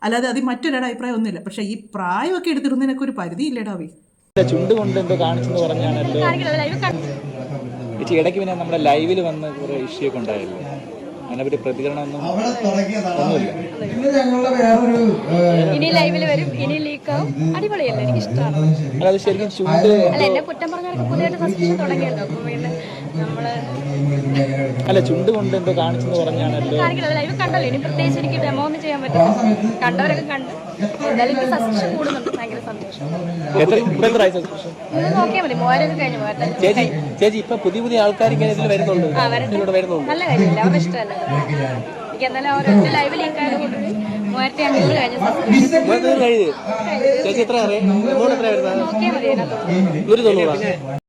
അല്ലാതെ അത് മറ്റൊരാളുടെ അഭിപ്രായം ഒന്നുമില്ല. പക്ഷേ ഈ പ്രായമൊക്കെ എടുത്തിരുന്നതിനൊക്കെ ഒരു പരിധി ഇല്ലേടാവേ. ചുണ്ട് കൊണ്ട് എന്തോ കാണിച്ചെന്ന് പറഞ്ഞാണല്ലോ ചേച്ചി. ഇടയ്ക്ക് പിന്നെ നമ്മുടെ ലൈവിൽ വന്ന് കുറെ ഇഷ്യൂ ഒക്കെ ഉണ്ടായല്ലോ, അതിനെപ്പറ്റി പ്രതികരണം ഒന്നുമില്ല. ഇനി ലൈവിൽ വരും, ഇനി ലീക്കാവും. അടിപൊളിയല്ലേ, എനിക്ക് ഇഷ്ടമാണ്. അല്ലാതെ ശരിക്കും ചുണ്ട് അല്ല, എന്നെ കുറ്റം പറഞ്ഞവരൊക്കെ പുതിയതായിട്ട് സസ്പെൻഷൻ തുടങ്ങിയല്ലോ. അപ്പൊ പിന്നെ നമ്മള് അല്ല ചുണ്ട് കൊണ്ട് എന്തോ കാണിച്ചെന്ന് പറഞ്ഞാണല്ലോ. കാണിക്കില്ല, ലൈവ് കണ്ടല്ലോ. ഇനി പ്രത്യേകിച്ച് എനിക്ക് ഡെമോ ഒന്നും ചെയ്യാൻ പറ്റില്ല. കണ്ടവരൊക്കെ കണ്ട്. എന്തായാലും എനിക്ക് സസ്പെൻഷൻ കൂടുന്നുണ്ട്, ഭയങ്കര സന്തോഷം. എത്രയായി സസ്പെൻഷൻ? ഇത് നോക്കിയാൽ മതി, 3000 കഴിഞ്ഞു. ചേച്ചി ഇപ്പൊ പുതിയ ആൾക്കാർ ഇങ്ങനെ ഇതിൽ വരുന്നുള്ളൂ. നല്ല കാര്യമില്ല, അവരുടെ ഇഷ്ടമല്ല. എനിക്ക് എന്തായാലും അവരുടെ ലൈവ് ലീക്ക് ആയതുകൊണ്ട് 3500 കഴിഞ്ഞു സസ്പെൻഷൻ. ചേച്ചി എത്ര നോക്കിയാൽ മതി അതിനകത്ത്.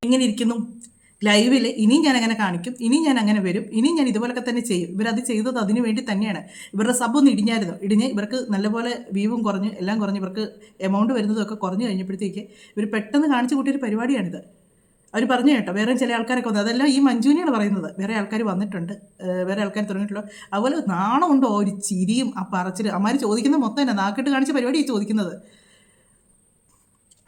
ഇങ്ങനെ ഇരിക്കുന്നു ലൈവിൽ. ഇനിയും ഞാൻ അങ്ങനെ കാണിക്കും, ഇനിയും ഞാൻ അങ്ങനെ വരും, ഇനിയും ഞാൻ ഇതുപോലൊക്കെ തന്നെ ചെയ്യും. ഇവരത് ചെയ്തത് അതിനു വേണ്ടി തന്നെയാണ്. ഇവരുടെ സബൊന്ന് ഇടിഞ്ഞ് ഇവർക്ക് നല്ലപോലെ വ്യൂവും കുറഞ്ഞ് എല്ലാം കുറഞ്ഞ് ഇവർക്ക് എമൗണ്ട് വരുന്നതൊക്കെ കുറഞ്ഞു കഴിഞ്ഞപ്പോഴത്തേക്ക് ഇവർ പെട്ടെന്ന് കാണിച്ചു കൂട്ടിയൊരു പരിപാടിയാണിത്. അവർ പറഞ്ഞു കേട്ടോ, വേറെ ചില ആൾക്കാരൊക്കെ വന്നു. അതെല്ലാം ഈ മഞ്ജുവിനെയാണ് പറയുന്നത്. വേറെ ആൾക്കാർ വന്നിട്ടുണ്ട്, വേറെ ആൾക്കാർ തുടങ്ങിയിട്ടുള്ളൂ. അതുപോലെ നാണമുണ്ടോ ഒരു ചിരിയും ആ പറച്ചിൽ. അമ്മാർ ചോദിക്കുന്നത് മൊത്തം തന്നെ നാക്കിട്ട് കാണിച്ച പരിപാടിയാണ് ചോദിക്കുന്നത്.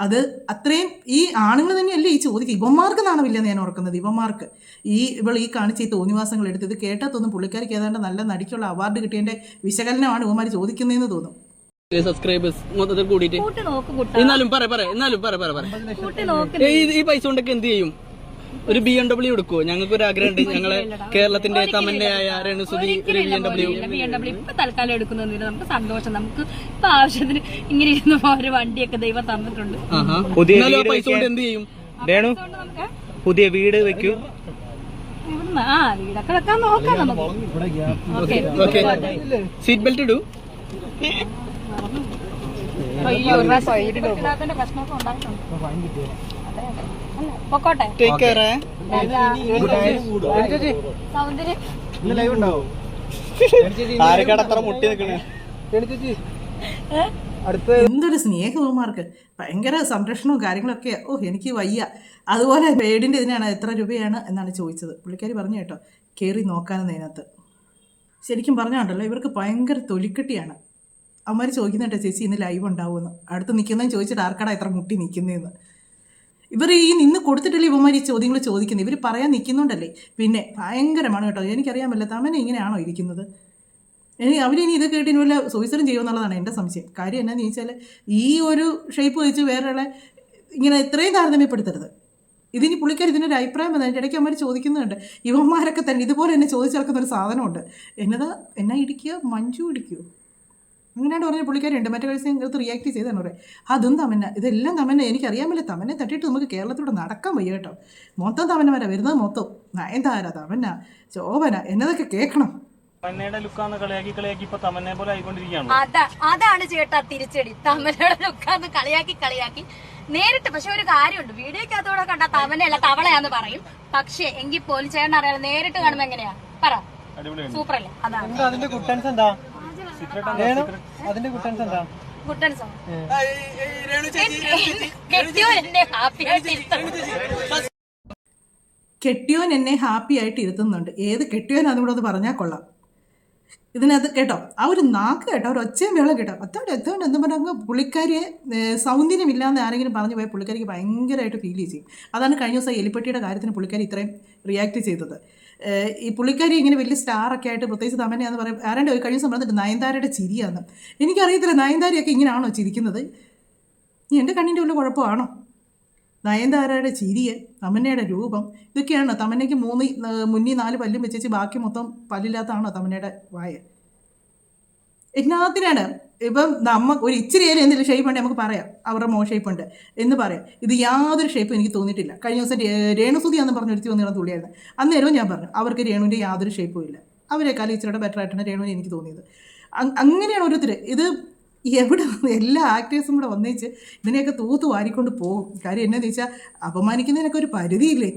അത് അത്രയും ഈ ആണുങ്ങൾ തന്നെയല്ലേ ഈ ചോദിക്കുക. ഇവന്മാർക്ക് നാണമില്ലെന്ന് ഞാൻ ഓർക്കുന്നത്. ഇവന്മാർക്ക് ഇവൾ ഈ കാണിച്ച ഈ തോന്നിവാസങ്ങൾ എടുത്ത് ഇത് കേട്ടാൽ തോന്നും പുള്ളിക്കാരിക്ക് ഏതാണ്ട് നല്ല നടിക്കുള്ള അവാർഡ് കിട്ടിയതിൻ്റെ വിശകലനമാണ് ഇവന്മാർ ചോദിക്കുന്നതെന്ന് തോന്നും. സബ്സ്ക്രൈബേഴ്സ് മൊത്തത്തിൽ കൂടിയിട്ട് കൂട്ടി നോക്ക് കുട്ടാ, എന്നാലും പറ കൂട്ടി നോക്ക്. ഈ പൈസ കൊണ്ടൊക്കെ എന്ത് ചെയ്യും? ഒരു BMW എടുക്കുവോ? ഞങ്ങൾക്ക് ഒരു ആഗ്രഹമുണ്ട്. ഞങ്ങളെ കേരളത്തിന്റെ തമന്നയായ രേണുസുതി ഒരു BMW. ഇപ്പൊ തൽക്കാലം എടുക്കുന്നൊന്നുമില്ല. നമുക്ക് സന്തോഷം. നമുക്ക് ഇപ്പൊ ആവശ്യത്തിന് ഇങ്ങനെ ഇരുന്ന് ഒരു വണ്ടിയൊക്കെ ദൈവം തന്നിട്ടുണ്ട്. എന്നാലും ആ പൈസ കൊണ്ട് എന്ത് ചെയ്യും? രേണു പുതിയ വീട് വെക്കൂ. ഇവിടുന്ന് വീടൊക്കെ വെക്കാൻ നോക്കാം നമുക്ക്. ഓക്കെ, സീറ്റ് ബെൽറ്റ് ഇടൂ. അയ്യോ, പ്രശ്നമൊക്കെ ഉണ്ടായിട്ടുണ്ട്. പൊക്കോട്ടെ. Take care. സൗന്ദര്യം ആരക്കടത്ര മുട്ടി നിൽക്കണേ. എന്തൊരു സ്നേഹവുമാർക്ക്, ഭയങ്കര സംരക്ഷണവും കാര്യങ്ങളൊക്കെ. എനിക്ക് വയ്യ. അതുപോലെ പേടിൻ്റെ ഇതിനാണ് എത്ര രൂപയാണ് എന്നാണ് ചോദിച്ചത്. പുള്ളിക്കാരി പറഞ്ഞു കേട്ടോ, കയറി നോക്കാനെന്ന് അതിനകത്ത്. ശരിക്കും പറഞ്ഞാണ്ടല്ലോ, ഇവർക്ക് ഭയങ്കര തൊലിക്കെട്ടിയാണ്. അവന്മാർ ചോദിക്കുന്നുണ്ടോ ചേച്ചി ഇന്ന് ലൈവ് ഉണ്ടാവുമെന്ന്. അടുത്ത് നിൽക്കുന്നതെന്ന് ചോദിച്ചിട്ട് ആർക്കടാ എത്ര മുട്ടി നിൽക്കുന്നതെന്ന്. ഇവർ ഈ നിന്ന് കൊടുത്തിട്ടല്ലേ ഇവന്മാർ ഈ ചോദ്യങ്ങൾ ചോദിക്കുന്നത്. ഇവർ പറയാൻ നിൽക്കുന്നുണ്ടല്ലേ. പിന്നെ ഭയങ്കരമാണ് കേട്ടോ. എനിക്കറിയാൻ പറ്റില്ല തമന ഇങ്ങനെയാണോ ഇരിക്കുന്നത്. അവരിനി ഇത് കേട്ടിന് വല്ല സൂയിസൈഡും ചെയ്യുമെന്നുള്ളതാണ് എൻ്റെ സംശയം. കാര്യം എന്നാന്ന് ചോദിച്ചാൽ ഈ ഒരു ഷേപ്പ് വെച്ച് വേറെ ഇങ്ങനെ ഇത്രയും താരതമ്യപ്പെടുത്തരുത്. ഇതിനി പുള്ളിക്കാർ ഇതിനൊരു അഭിപ്രായം വന്നത്. അതിൻ്റെ ഇടയ്ക്ക് അമ്മമാർ ചോദിക്കുന്നുണ്ട്, ഇവന്മാരൊക്കെ തന്നെ ഇതുപോലെ എന്നെ ചോദിച്ചിറക്കുന്ന ഒരു സാധനമുണ്ട്. എന്നാ ഇടിക്കുക, മഞ്ജു ഇടിക്കുമോ അങ്ങനെയാണ് പറഞ്ഞ പുള്ളിക്കാരുണ്ട്. മറ്റേ കഴിച്ച് റിയാക്ട് ചെയ്താണ് പറയാം. അതും തമന്ന, ഇതെല്ലാം തമന്ന. എനിക്കറിയാൻ പറ്റില്ല. തമന്നെ തട്ടിയിട്ട് നമുക്ക് കേരളത്തിലൂടെ നടക്കാൻ വയ്യ കേട്ടോ. മൊത്തം തമന്നമാരാ വരുന്നത്. മൊത്തം നയൻതാര, തമന്ന, ശോഭന എന്നതൊക്കെ കേൾക്കണം. തമന്നയുടെ ലുക്കാന്ന് കളിയാക്കി ഇപ്പൊ തമന്നെ പോലെ ആയിക്കൊണ്ടിരിക്കുകയാണ്. അതാണ് ചേട്ടാ തിരിച്ചടി. തമന്നയുടെ ലുക്കാന്ന് കളിയാക്കി നേരിട്ട്. പക്ഷെ ഒരു കാര്യമുണ്ട്, വീഡിയോക്കകത്തോടെ കണ്ട തമന്നയല്ല തവളയാന്ന് പറയും. പക്ഷെ എങ്കിൽ പോലും ചേട്ടൻ അറിയാലോ, നേരിട്ട് കാണുമ്പോ എങ്ങനെയാ പറ, സൂപ്പർ അല്ലേ? അതാണ് അതിന്റെ കുട്ടൻസ് എന്താ? അതിന്റെ കുട്ടൻസ് എന്താ? ഗുട്ടൻസോ കെട്ടിയോൻ എന്നെ ഹാപ്പി ആയിട്ട് ഇരുത്തുന്നുണ്ട്. ഏത് കെട്ടിയോനാന്ന് കൂടെ അത് പറഞ്ഞാൽ കൊള്ളാം. ഇതിനകത്ത് കേട്ടോ, ആ ഒരു നാക്ക് കേട്ടോ, ഒരു ഒച്ചയും വെള്ളം കേട്ടോ, എത്തോണ്ട് എന്താ പറയുക, പുള്ളിക്കാരിയെ സൗന്ദര്യമില്ലാന്ന് ആരെങ്കിലും പറഞ്ഞു പോയാൽ പുള്ളിക്കാരിക്ക് ഭയങ്കരമായിട്ട് ഫീൽ ചെയ്യും. അതാണ് കഴിഞ്ഞ ദിവസം എലിപ്പെട്ടിയുടെ കാര്യത്തിന് പുള്ളിക്കാരി ഇത്രയും റിയാക്ട് ചെയ്തത്. ഈ പുള്ളിക്കാരി ഇങ്ങനെ വലിയ സ്റ്റാറൊക്കെ ആയിട്ട്, പ്രത്യേകിച്ച് തമന്നയാന്ന് പറയും. ആരാണ്ട് കഴിഞ്ഞ ദിവസം പറഞ്ഞിട്ട് നയൻതാരയുടെ ചിരിയാന്ന്. എനിക്കറിയത്തില്ല നയൻതാരയൊക്കെ ഇങ്ങനെയാണോ ചിരിക്കുന്നത്. എൻ്റെ കണ്ണിൻ്റെ വല്ല കുഴപ്പമാണോ? നയൻതാരയുടെ ചിരിയെ, തമന്നയുടെ രൂപം, ഇതൊക്കെയാണോ? തമന്നയ്ക്ക് മുന്നിൽ 4 പല്ലും വെച്ചേച്ച് ബാക്കി മൊത്തം പല്ലില്ലാത്തതാണോ തമന്നയുടെ വായ? എന്നാത്തിനാണ് ഇപ്പം ഒരു ഇച്ചിരിയേലും എന്തെങ്കിലും ഷേപ്പ് ഉണ്ടെങ്കിൽ നമുക്ക് പറയാം, അവരുടെ ഷേപ്പ് ഉണ്ട് എന്ന് പറയാം. ഇത് യാതൊരു ഷേപ്പും എനിക്ക് തോന്നിയിട്ടില്ല. കഴിഞ്ഞ ദിവസം രേണുസുതി എന്ന് പറഞ്ഞൊരുത്തി വന്നിരുന്ന തുള്ളിയായിരുന്നു. അന്നേരവും ഞാൻ പറഞ്ഞു അവർക്ക് രേണുവിൻ്റെ യാതൊരു ഷേപ്പും ഇല്ല. അവരെക്കാളും ഇച്ചിരിയുടെ ബെറ്റർ ആയിട്ടാണ് രേണുവിന് എനിക്ക് തോന്നിയത്. അങ്ങനെയാണ് ഓരോരുത്തർ. ഇത് എവിടെ എല്ലാ ആക്ടേഴ്സും കൂടെ ഒന്നിച്ച് ഇതിനെയൊക്കെ തൂത്ത് വാരിക്കൊണ്ട് പോകും. കാര്യം എന്നാന്ന് ചോദിച്ചാൽ അപമാനിക്കുന്നതിനൊക്കെ ഒരു പരിധിയില്ലേ.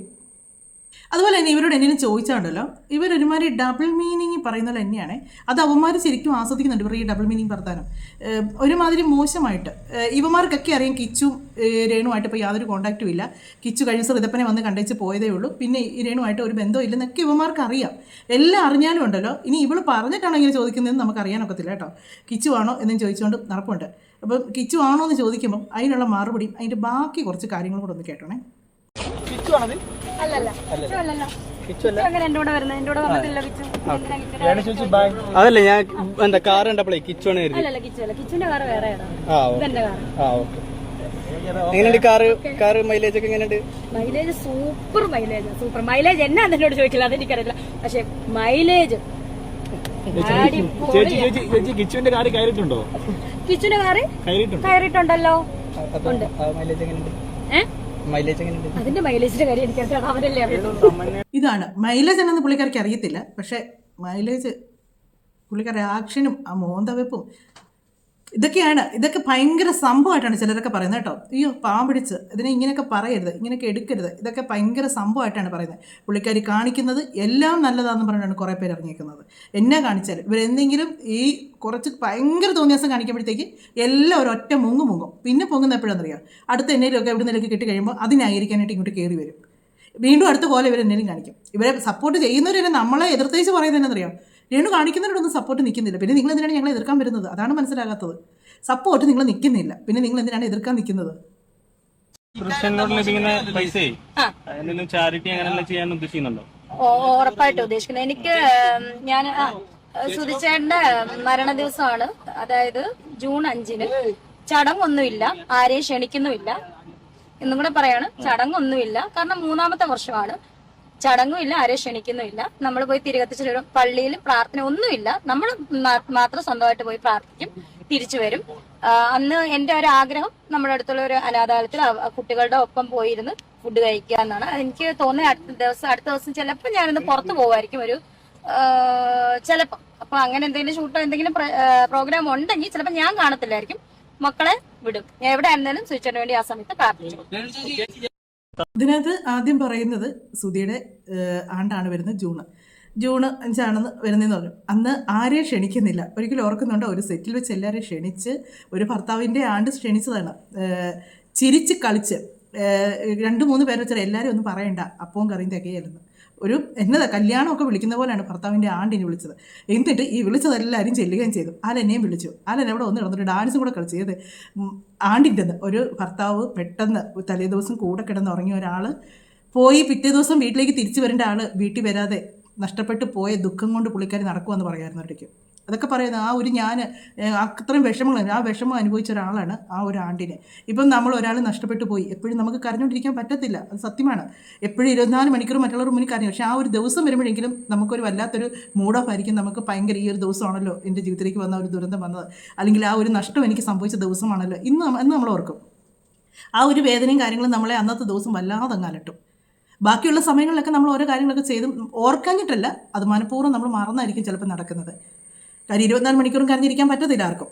അതുപോലെ തന്നെ ഇവരോട് എന്തെങ്കിലും ചോദിച്ചാണ്ടല്ലോ, ഇവരൊരുമാതിരി ഡബിൾ മീനിങ് പറയുന്നത് തന്നെയാണ്. അത് അവന്മാർ ശരിക്കും ആസ്വദിക്കുന്നുണ്ട്. ഇവർ ഈ ഡബിൾ മീനിങ് വർത്താനം ഒരുമാതിരി മോശമായിട്ട്. ഇവന്മാർക്കൊക്കെ അറിയാം കിച്ചു രേണുമായിട്ട് ഇപ്പോൾ യാതൊരു കോൺടാക്റ്റും ഇല്ല. കിച്ചു കഴിഞ്ഞ ദിവസം റിതപ്പനെ വന്ന് കണ്ടേച്ച് പോയതേ ഉള്ളൂ. പിന്നെ ഈ രേണുമായിട്ട് ഒരു ബന്ധവും ഇല്ലെന്നൊക്കെ ഇവന്മാർക്ക് അറിയാം. എല്ലാം അറിഞ്ഞാലും ഉണ്ടല്ലോ, ഇനി ഇവൾ പറഞ്ഞിട്ടാണോ ഇങ്ങനെ ചോദിക്കുന്നതെന്ന് നമുക്ക് അറിയാനൊക്കത്തില്ല കേട്ടോ. കിച്ചു ആണോ എന്നും ചോദിച്ചുകൊണ്ട് നടപ്പുണ്ട്. അപ്പം കിച്ചു ആണോ എന്ന് ചോദിക്കുമ്പം അതിനുള്ള മറുപടിയും അതിൻ്റെ ബാക്കി കുറച്ച് കാര്യങ്ങളും കൂടെ ഒന്ന് കേട്ടോണേ. അതല്ല, ഞാൻ എന്താ കാർ കണ്ടപ്പോഴേ കിച്ചുവാണ്. കിച്ചുവിന്റെ കാറ് വേറെയാണ്. എങ്ങനെയുണ്ട് കാറ് മൈലേജ് ഒക്കെ എങ്ങനെയുണ്ട്? മൈലേജ് സൂപ്പർ മൈലേജ് എന്നാ എന്നോട് ചോദിക്കില്ല, അതെനിക്കറിയില്ല. പക്ഷെ മൈലേജ് കിച്ചുവിന്റെ കാറ് കയറിയിട്ടുണ്ടോ? കിച്ചുവിന്റെ കാറ് കയറിയിട്ടുണ്ടല്ലോ. ഉണ്ട്. അതിന്റെ മൈലേജിന്റെ കാര്യം എനിക്കറിയാം, അവരല്ലേ അറിയുള്ളൂ. ഇതാണ് മൈലേജ് എന്നു പുള്ളിക്കാർക്ക് അറിയത്തില്ല. പക്ഷെ മൈലേജ് പുള്ളിക്കാരുടെ ആക്ഷനും ആ മോന്തവെപ്പും ഇതൊക്കെ ഭയങ്കര സംഭവമായിട്ടാണ് ചിലരൊക്കെ പറയുന്നത് കേട്ടോ. അയ്യോ പാമ്പിടിച്ച് ഇതിനെ ഇങ്ങനെയൊക്കെ പറയരുത്, ഇങ്ങനെയൊക്കെ എടുക്കരുത്, ഇതൊക്കെ ഭയങ്കര സംഭവമായിട്ടാണ് പറയുന്നത്. പുള്ളിക്കാരി കാണിക്കുന്നത് എല്ലാം നല്ലതാണെന്ന് പറഞ്ഞാണ് കുറേ പേര് ഇറങ്ങിയിരിക്കുന്നത്. എന്നെ കാണിച്ചാൽ ഇവരെന്തെങ്കിലും ഈ കുറച്ച് ഭയങ്കര തോന്നിയാസം കാണിക്കുമ്പോഴത്തേക്ക് എല്ലാം ഒരൊറ്റ മുങ്ങും. പിന്നെ പൊങ്ങുന്ന എപ്പോഴാണെന്നറിയാം, അടുത്ത എന്നേലുമൊക്കെ എവിടെ നിന്നൊക്കെ കിട്ടി കഴിയുമ്പോൾ അതിനായിരിക്കാനായിട്ട് ഇങ്ങോട്ട് കയറി വരും. വീണ്ടും അടുത്ത പോലെ ഇവരെന്തെങ്കിലും കാണിക്കും. ഇവരെ സപ്പോർട്ട് ചെയ്യുന്നവർ തന്നെ നമ്മളെ എതിർത്തേച്ച് പറയുന്നതെന്നറിയാം. രേണു കാണിക്കുന്നവരോടൊന്നും സപ്പോർട്ട് നിൽക്കുന്നില്ല. പിന്നെ നിങ്ങൾ എന്തിനാണ് ഞങ്ങളെ എതിർക്കാൻ വരുന്നത്? അതാണ് മനസ്സിലാകാത്തത്. സപ്പോർട്ട് നിങ്ങൾ നിൽക്കുന്നില്ല, പിന്നെ നിങ്ങൾ എന്തിനാണ് എതിർക്കാൻ നിൽക്കുന്നത്? ക്രിസ്ത്യനോട് ലഭിക്കുന്ന പൈസ എന്തെങ്കിലും ചാരിറ്റി അങ്ങനെയുള്ള ചെയ്യാൻ ഉദ്ദേശിക്കുന്നുണ്ടോ? ഉറപ്പായിട്ടും ഉദ്ദേശിക്കുന്നത്. എനിക്ക് ഞാൻ സുധിച്ചേട്ടന്റെ മരണ ദിവസമാണ്, അതായത് ജൂൺ 5-ന്. ചടങ്ങൊന്നുമില്ല, ആരെയും ക്ഷണിക്കുന്നുമില്ല. എന്നും കൂടെ പറയാണ്, ചടങ്ങൊന്നുമില്ല. കാരണം 3-ാമത്തെ വർഷമാണ്. ചടങ്ങുമില്ല, ആരെയും ക്ഷണിക്കുന്നുമില്ല. നമ്മൾ പോയി തിരികത്തിച്ചു വരും. പള്ളിയിൽ പ്രാർത്ഥന ഒന്നുമില്ല. നമ്മൾ മാത്രം സ്വന്തമായിട്ട് പോയി പ്രാർത്ഥിക്കും, തിരിച്ചു വരും. അന്ന് എന്റെ ഒരു ആഗ്രഹം നമ്മുടെ അടുത്തുള്ള ഒരു അനാഥാലയത്തിൽ കുട്ടികളുടെ ഒപ്പം പോയിരുന്ന് ഫുഡ് കഴിക്കുക എന്നാണ്. എനിക്ക് തോന്നുന്നത് അടുത്ത ദിവസം ചിലപ്പോൾ ഞാനിന്ന് പുറത്ത് പോകുമായിരിക്കും, ഒരു ചിലപ്പോൾ. അപ്പൊ അങ്ങനെ എന്തെങ്കിലും ഷൂട്ടോ എന്തെങ്കിലും പ്രോഗ്രാം ഉണ്ടെങ്കിൽ ചിലപ്പോൾ ഞാൻ കാണത്തില്ലായിരിക്കും, മക്കളെ വിടും. എവിടെ ആയിരുന്നാലും സ്വിച്ചിന് വേണ്ടി ആ സമയത്ത് പ്രാർത്ഥിച്ചു. ഇതിനകത്ത് ആദ്യം പറയുന്നത് സുധിയുടെ ആണ്ടാണ് വരുന്നത്, ജൂൺ 5 വരുന്നതെന്ന് പറഞ്ഞു. അന്ന് ആരെയും ക്ഷണിക്കുന്നില്ല. ഒരിക്കലും ഓർക്കുന്നുണ്ടോ? ഒരു സെറ്റിൽ വെച്ച് എല്ലാവരെയും ക്ഷണിച്ച്, ഒരു ഭർത്താവിൻ്റെ ആണ്ട് ക്ഷണിച്ചതാണ്. ചിരിച്ച് കളിച്ച് 2-3 പേര് വെച്ചാൽ എല്ലാവരും ഒന്നും പറയണ്ട, അപ്പവും കറിയും തികയല്ലെന്ന്. ഒരു എന്നതാ കല്യാണമൊക്കെ വിളിക്കുന്ന പോലെയാണ് ഭർത്താവിൻ്റെ ആണ്ടിനെ വിളിച്ചത്. എന്നിട്ട് ഈ വിളിച്ചതെല്ലാവരും ചെല്ലുകയും ചെയ്തു. ആലെന്നെയും വിളിച്ചു. ആലെന്നെ അവിടെ ഒന്ന് കിടന്നിട്ട് ഡാൻസും കൂടെ കളിച്ചു. ഏത് ആണ്ടിൻ്റെ ഒരു ഭർത്താവ് പെട്ടെന്ന് തലേ ദിവസം കൂടെ കിടന്ന് ഉറങ്ങിയ ഒരാൾ പോയി പിറ്റേ ദിവസം വീട്ടിലേക്ക് തിരിച്ചു വരേണ്ട ആൾ വീട്ടിൽ വരാതെ നഷ്ടപ്പെട്ടു പോയ ദുഃഖം കൊണ്ട് പുള്ളിക്കാരി നടക്കുമെന്ന് പറയായിരുന്നു ഒരിക്കലും. അതൊക്കെ പറയുന്നത് ആ ഒരു ഞാൻ അത്രയും വിഷമങ്ങൾ, ആ വിഷമം അനുഭവിച്ച ഒരാളാണ് ആ ഒരു ആണ്ടിനെ. ഇപ്പം നമ്മൾ ഒരാൾ നഷ്ടപ്പെട്ടു പോയി, എപ്പോഴും നമുക്ക് കരഞ്ഞുകൊണ്ടിരിക്കാൻ പറ്റത്തില്ല, അത് സത്യമാണ്. എപ്പോഴും 24 മണിക്കൂർ മറ്റുള്ളവർ മുന്നിൽ കരഞ്ഞു. പക്ഷേ ആ ഒരു ദിവസം വരുമ്പോഴെങ്കിലും നമുക്കൊരു വല്ലാത്തൊരു മൂഡ് ഓഫ് ആയിരിക്കും. നമുക്ക് ഭയങ്കര ഈ ഒരു ദിവസമാണല്ലോ എൻ്റെ ജീവിതത്തിലേക്ക് വന്ന ഒരു ദുരന്തം വന്നത്, അല്ലെങ്കിൽ ആ ഒരു നഷ്ടം എനിക്ക് സംഭവിച്ച ദിവസമാണല്ലോ എന്ന് നമ്മൾ ഓർക്കും. ആ ഒരു വേദനയും കാര്യങ്ങളും നമ്മളെ അന്നത്തെ ദിവസം വല്ലാതെ അലട്ടും. ബാക്കിയുള്ള സമയങ്ങളിലൊക്കെ നമ്മൾ ഓരോ കാര്യങ്ങളൊക്കെ ചെയ്തും ഓർക്കാഞ്ഞിട്ടല്ല, അത് മനഃപൂർവ്വം നമ്മൾ മറന്നായിരിക്കും ചിലപ്പോൾ നടക്കുന്നത്. കാര്യം 24 മണിക്കൂറും കരഞ്ഞിരിക്കാൻ പറ്റത്തില്ല ആർക്കും.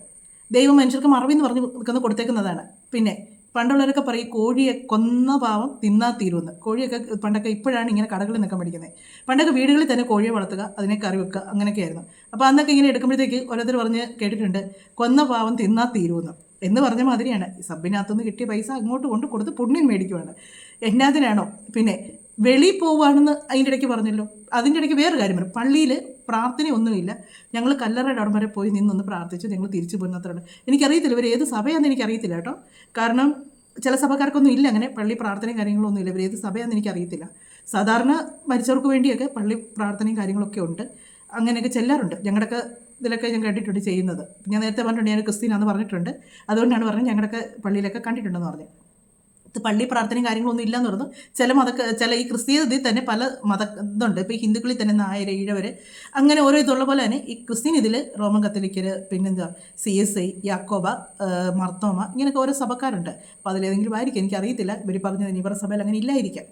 ദൈവം മനുഷ്യർക്ക് മറവി എന്ന് പറഞ്ഞ് കൊടുത്തേക്കുന്നതാണ്. പിന്നെ പണ്ടുള്ളവരൊക്കെ പറയും കോഴിയെ കൊന്ന പാവം തിന്നാ തീരുമെന്ന്. കോഴിയൊക്കെ പണ്ടൊക്കെ, ഇപ്പോഴാണ് ഇങ്ങനെ കടകളിൽ നിൽക്കാൻ പഠിക്കുന്നത്. പണ്ടൊക്കെ വീടുകളിൽ തന്നെ കോഴിയെ വളർത്തുക, അതിനെ കറി വെക്കുക, അങ്ങനെയൊക്കെ ആയിരുന്നു. അപ്പോൾ അന്നൊക്കെ ഇങ്ങനെ എടുക്കുമ്പോഴത്തേക്ക് ഓരോരുത്തർ പറഞ്ഞ് കേട്ടിട്ടുണ്ട്, കൊന്ന പാവം തിന്നാ തീരുമെന്ന് എന്ന് പറഞ്ഞ മാതിരിയാണ്. സബിനകത്തുനിന്ന് കിട്ടിയ പൈസ അങ്ങോട്ട് കൊണ്ട് കൊടുത്ത് പുണ്യം മേടിക്കുവാണ്. എന്നാത്തിനാണോ? പിന്നെ വെളിയിൽ പോവുകയാണെന്ന് അതിൻ്റെ ഇടയ്ക്ക് പറഞ്ഞല്ലോ. അതിൻ്റെ ഇടയ്ക്ക് വേറൊരു കാര്യം പറയും, പള്ളിയിൽ പ്രാർത്ഥനയൊന്നുമില്ല, ഞങ്ങൾ കല്ലറയുടെ അവിടെ വരെ പോയി നിന്നൊന്ന് പ്രാർത്ഥിച്ചു, ഞങ്ങൾ തിരിച്ചു പോരുന്നത്രയാണ്. എനിക്കറിയത്തില്ല ഇവർ ഏത് സഭയാണെന്ന് എനിക്കറിയത്തില്ല കേട്ടോ. കാരണം ചില സഭക്കാർക്കൊന്നും ഇല്ല അങ്ങനെ പള്ളി പ്രാർത്ഥനയും കാര്യങ്ങളൊന്നും ഇല്ല. ഇവർ ഏത് സഭയാണെന്ന് എനിക്കറിയത്തില്ല. സാധാരണ മരിച്ചവർക്ക് വേണ്ടിയൊക്കെ പള്ളി പ്രാർത്ഥനയും കാര്യങ്ങളൊക്കെ ഉണ്ട്, അങ്ങനെയൊക്കെ ചെല്ലാറുണ്ട്. ഞങ്ങളുടെയൊക്കെ ഇതിലൊക്കെ ഞാൻ കണ്ടിട്ടുണ്ട് ചെയ്യുന്നത്. ഞാൻ നേരത്തെ പറഞ്ഞിട്ടുണ്ട്, ഞാൻ ക്രിസ്ത്യനാന്ന് പറഞ്ഞിട്ടുണ്ട്. അതുകൊണ്ടാണ് പറഞ്ഞത് ഞങ്ങളുടെയൊക്കെ പള്ളിയിലൊക്കെ കണ്ടിട്ടുണ്ടെന്ന് പറഞ്ഞു. പള്ളി പ്രാർത്ഥനയും കാര്യങ്ങളൊന്നും ഇല്ലയെന്ന് പറഞ്ഞു. ചില ഈ ക്രിസ്തീയതയിൽ തന്നെ പല ഇതുണ്ട്. ഇപ്പോൾ ഈ ഹിന്ദുക്കളിൽ തന്നെ നായർ, ഈഴവർ, അങ്ങനെ ഓരോ ഇതുള്ള പോലെ തന്നെ ഈ ക്രിസ്ത്യൻ ഇതിൽ റോമൻ കത്തോലിക്കർ, പിന്നെന്താ CSI, യാക്കോബ, മർത്തോമ, ഇങ്ങനെയൊക്കെ ഓരോ സഭക്കാരുണ്ട്. അപ്പോൾ അതിലേതെങ്കിലും ആയിരിക്കും, എനിക്കറിയത്തില്ല. ഇവർ പറഞ്ഞത് ഇവരുടെ സഭയിൽ അങ്ങനെ ഇല്ലായിരിക്കാം.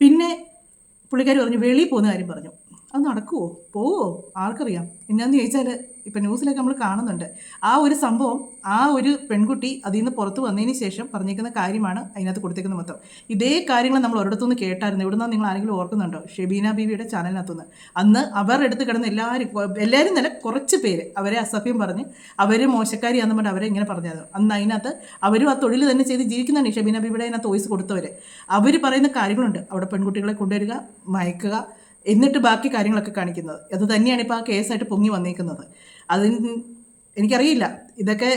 പിന്നെ പുള്ളിക്കാർ പറഞ്ഞു വെളിയിൽ പോകുന്ന കാര്യം പറഞ്ഞു. അത് നടക്കുമോ? പോവോ? ആർക്കറിയാം. എന്നാന്ന് ചോദിച്ചാൽ ഇപ്പം ന്യൂസിലൊക്കെ നമ്മൾ കാണുന്നുണ്ട്. ആ ഒരു സംഭവം, ആ ഒരു പെൺകുട്ടി അതിൽ നിന്ന് പുറത്ത് വന്നതിന് ശേഷം പറഞ്ഞേക്കുന്ന കാര്യമാണ് അതിനകത്ത് കൊടുത്തേക്കുന്നത് മൊത്തം. ഇതേ കാര്യങ്ങൾ നമ്മൾ ഒരിടത്തുനിന്ന് കേട്ടായിരുന്നു. ഇവിടുന്ന് നിങ്ങൾ ആരെങ്കിലും ഓർക്കുന്നുണ്ടോ? ഷെബീന ബീവിയുടെ ചാനലിനകത്തുനിന്ന് അന്ന് അവർ എടുത്ത് കിടന്ന് എല്ലാവരും നല്ല കുറച്ച് പേര് അവരെ അസഭ്യം പറഞ്ഞ് അവർ മോശക്കാരിയാണെന്ന് പറഞ്ഞ് അവരെ ഇങ്ങനെ പറഞ്ഞായിരുന്നു. അന്ന് അതിനകത്ത് അവരും ആ തൊഴിൽ തന്നെ ചെയ്ത് ജീവിക്കുന്നതാണ്. ഷെബീന ബീവിയുടെ അതിനകത്ത് വോയിസ് കൊടുത്തവർ അവർ പറയുന്ന കാര്യങ്ങളുണ്ട്. അവിടെ പെൺകുട്ടികളെ കൊണ്ടുവരിക, മയക്കുക, എന്നിട്ട് ബാക്കി കാര്യങ്ങളൊക്കെ കാണിക്കുന്നത്. അത് തന്നെയാണ് ഇപ്പോൾ ആ കേസായിട്ട് പൊങ്ങി വന്നേക്കുന്നത്. അതിന് എനിക്കറിയില്ല, ഇതൊക്കെ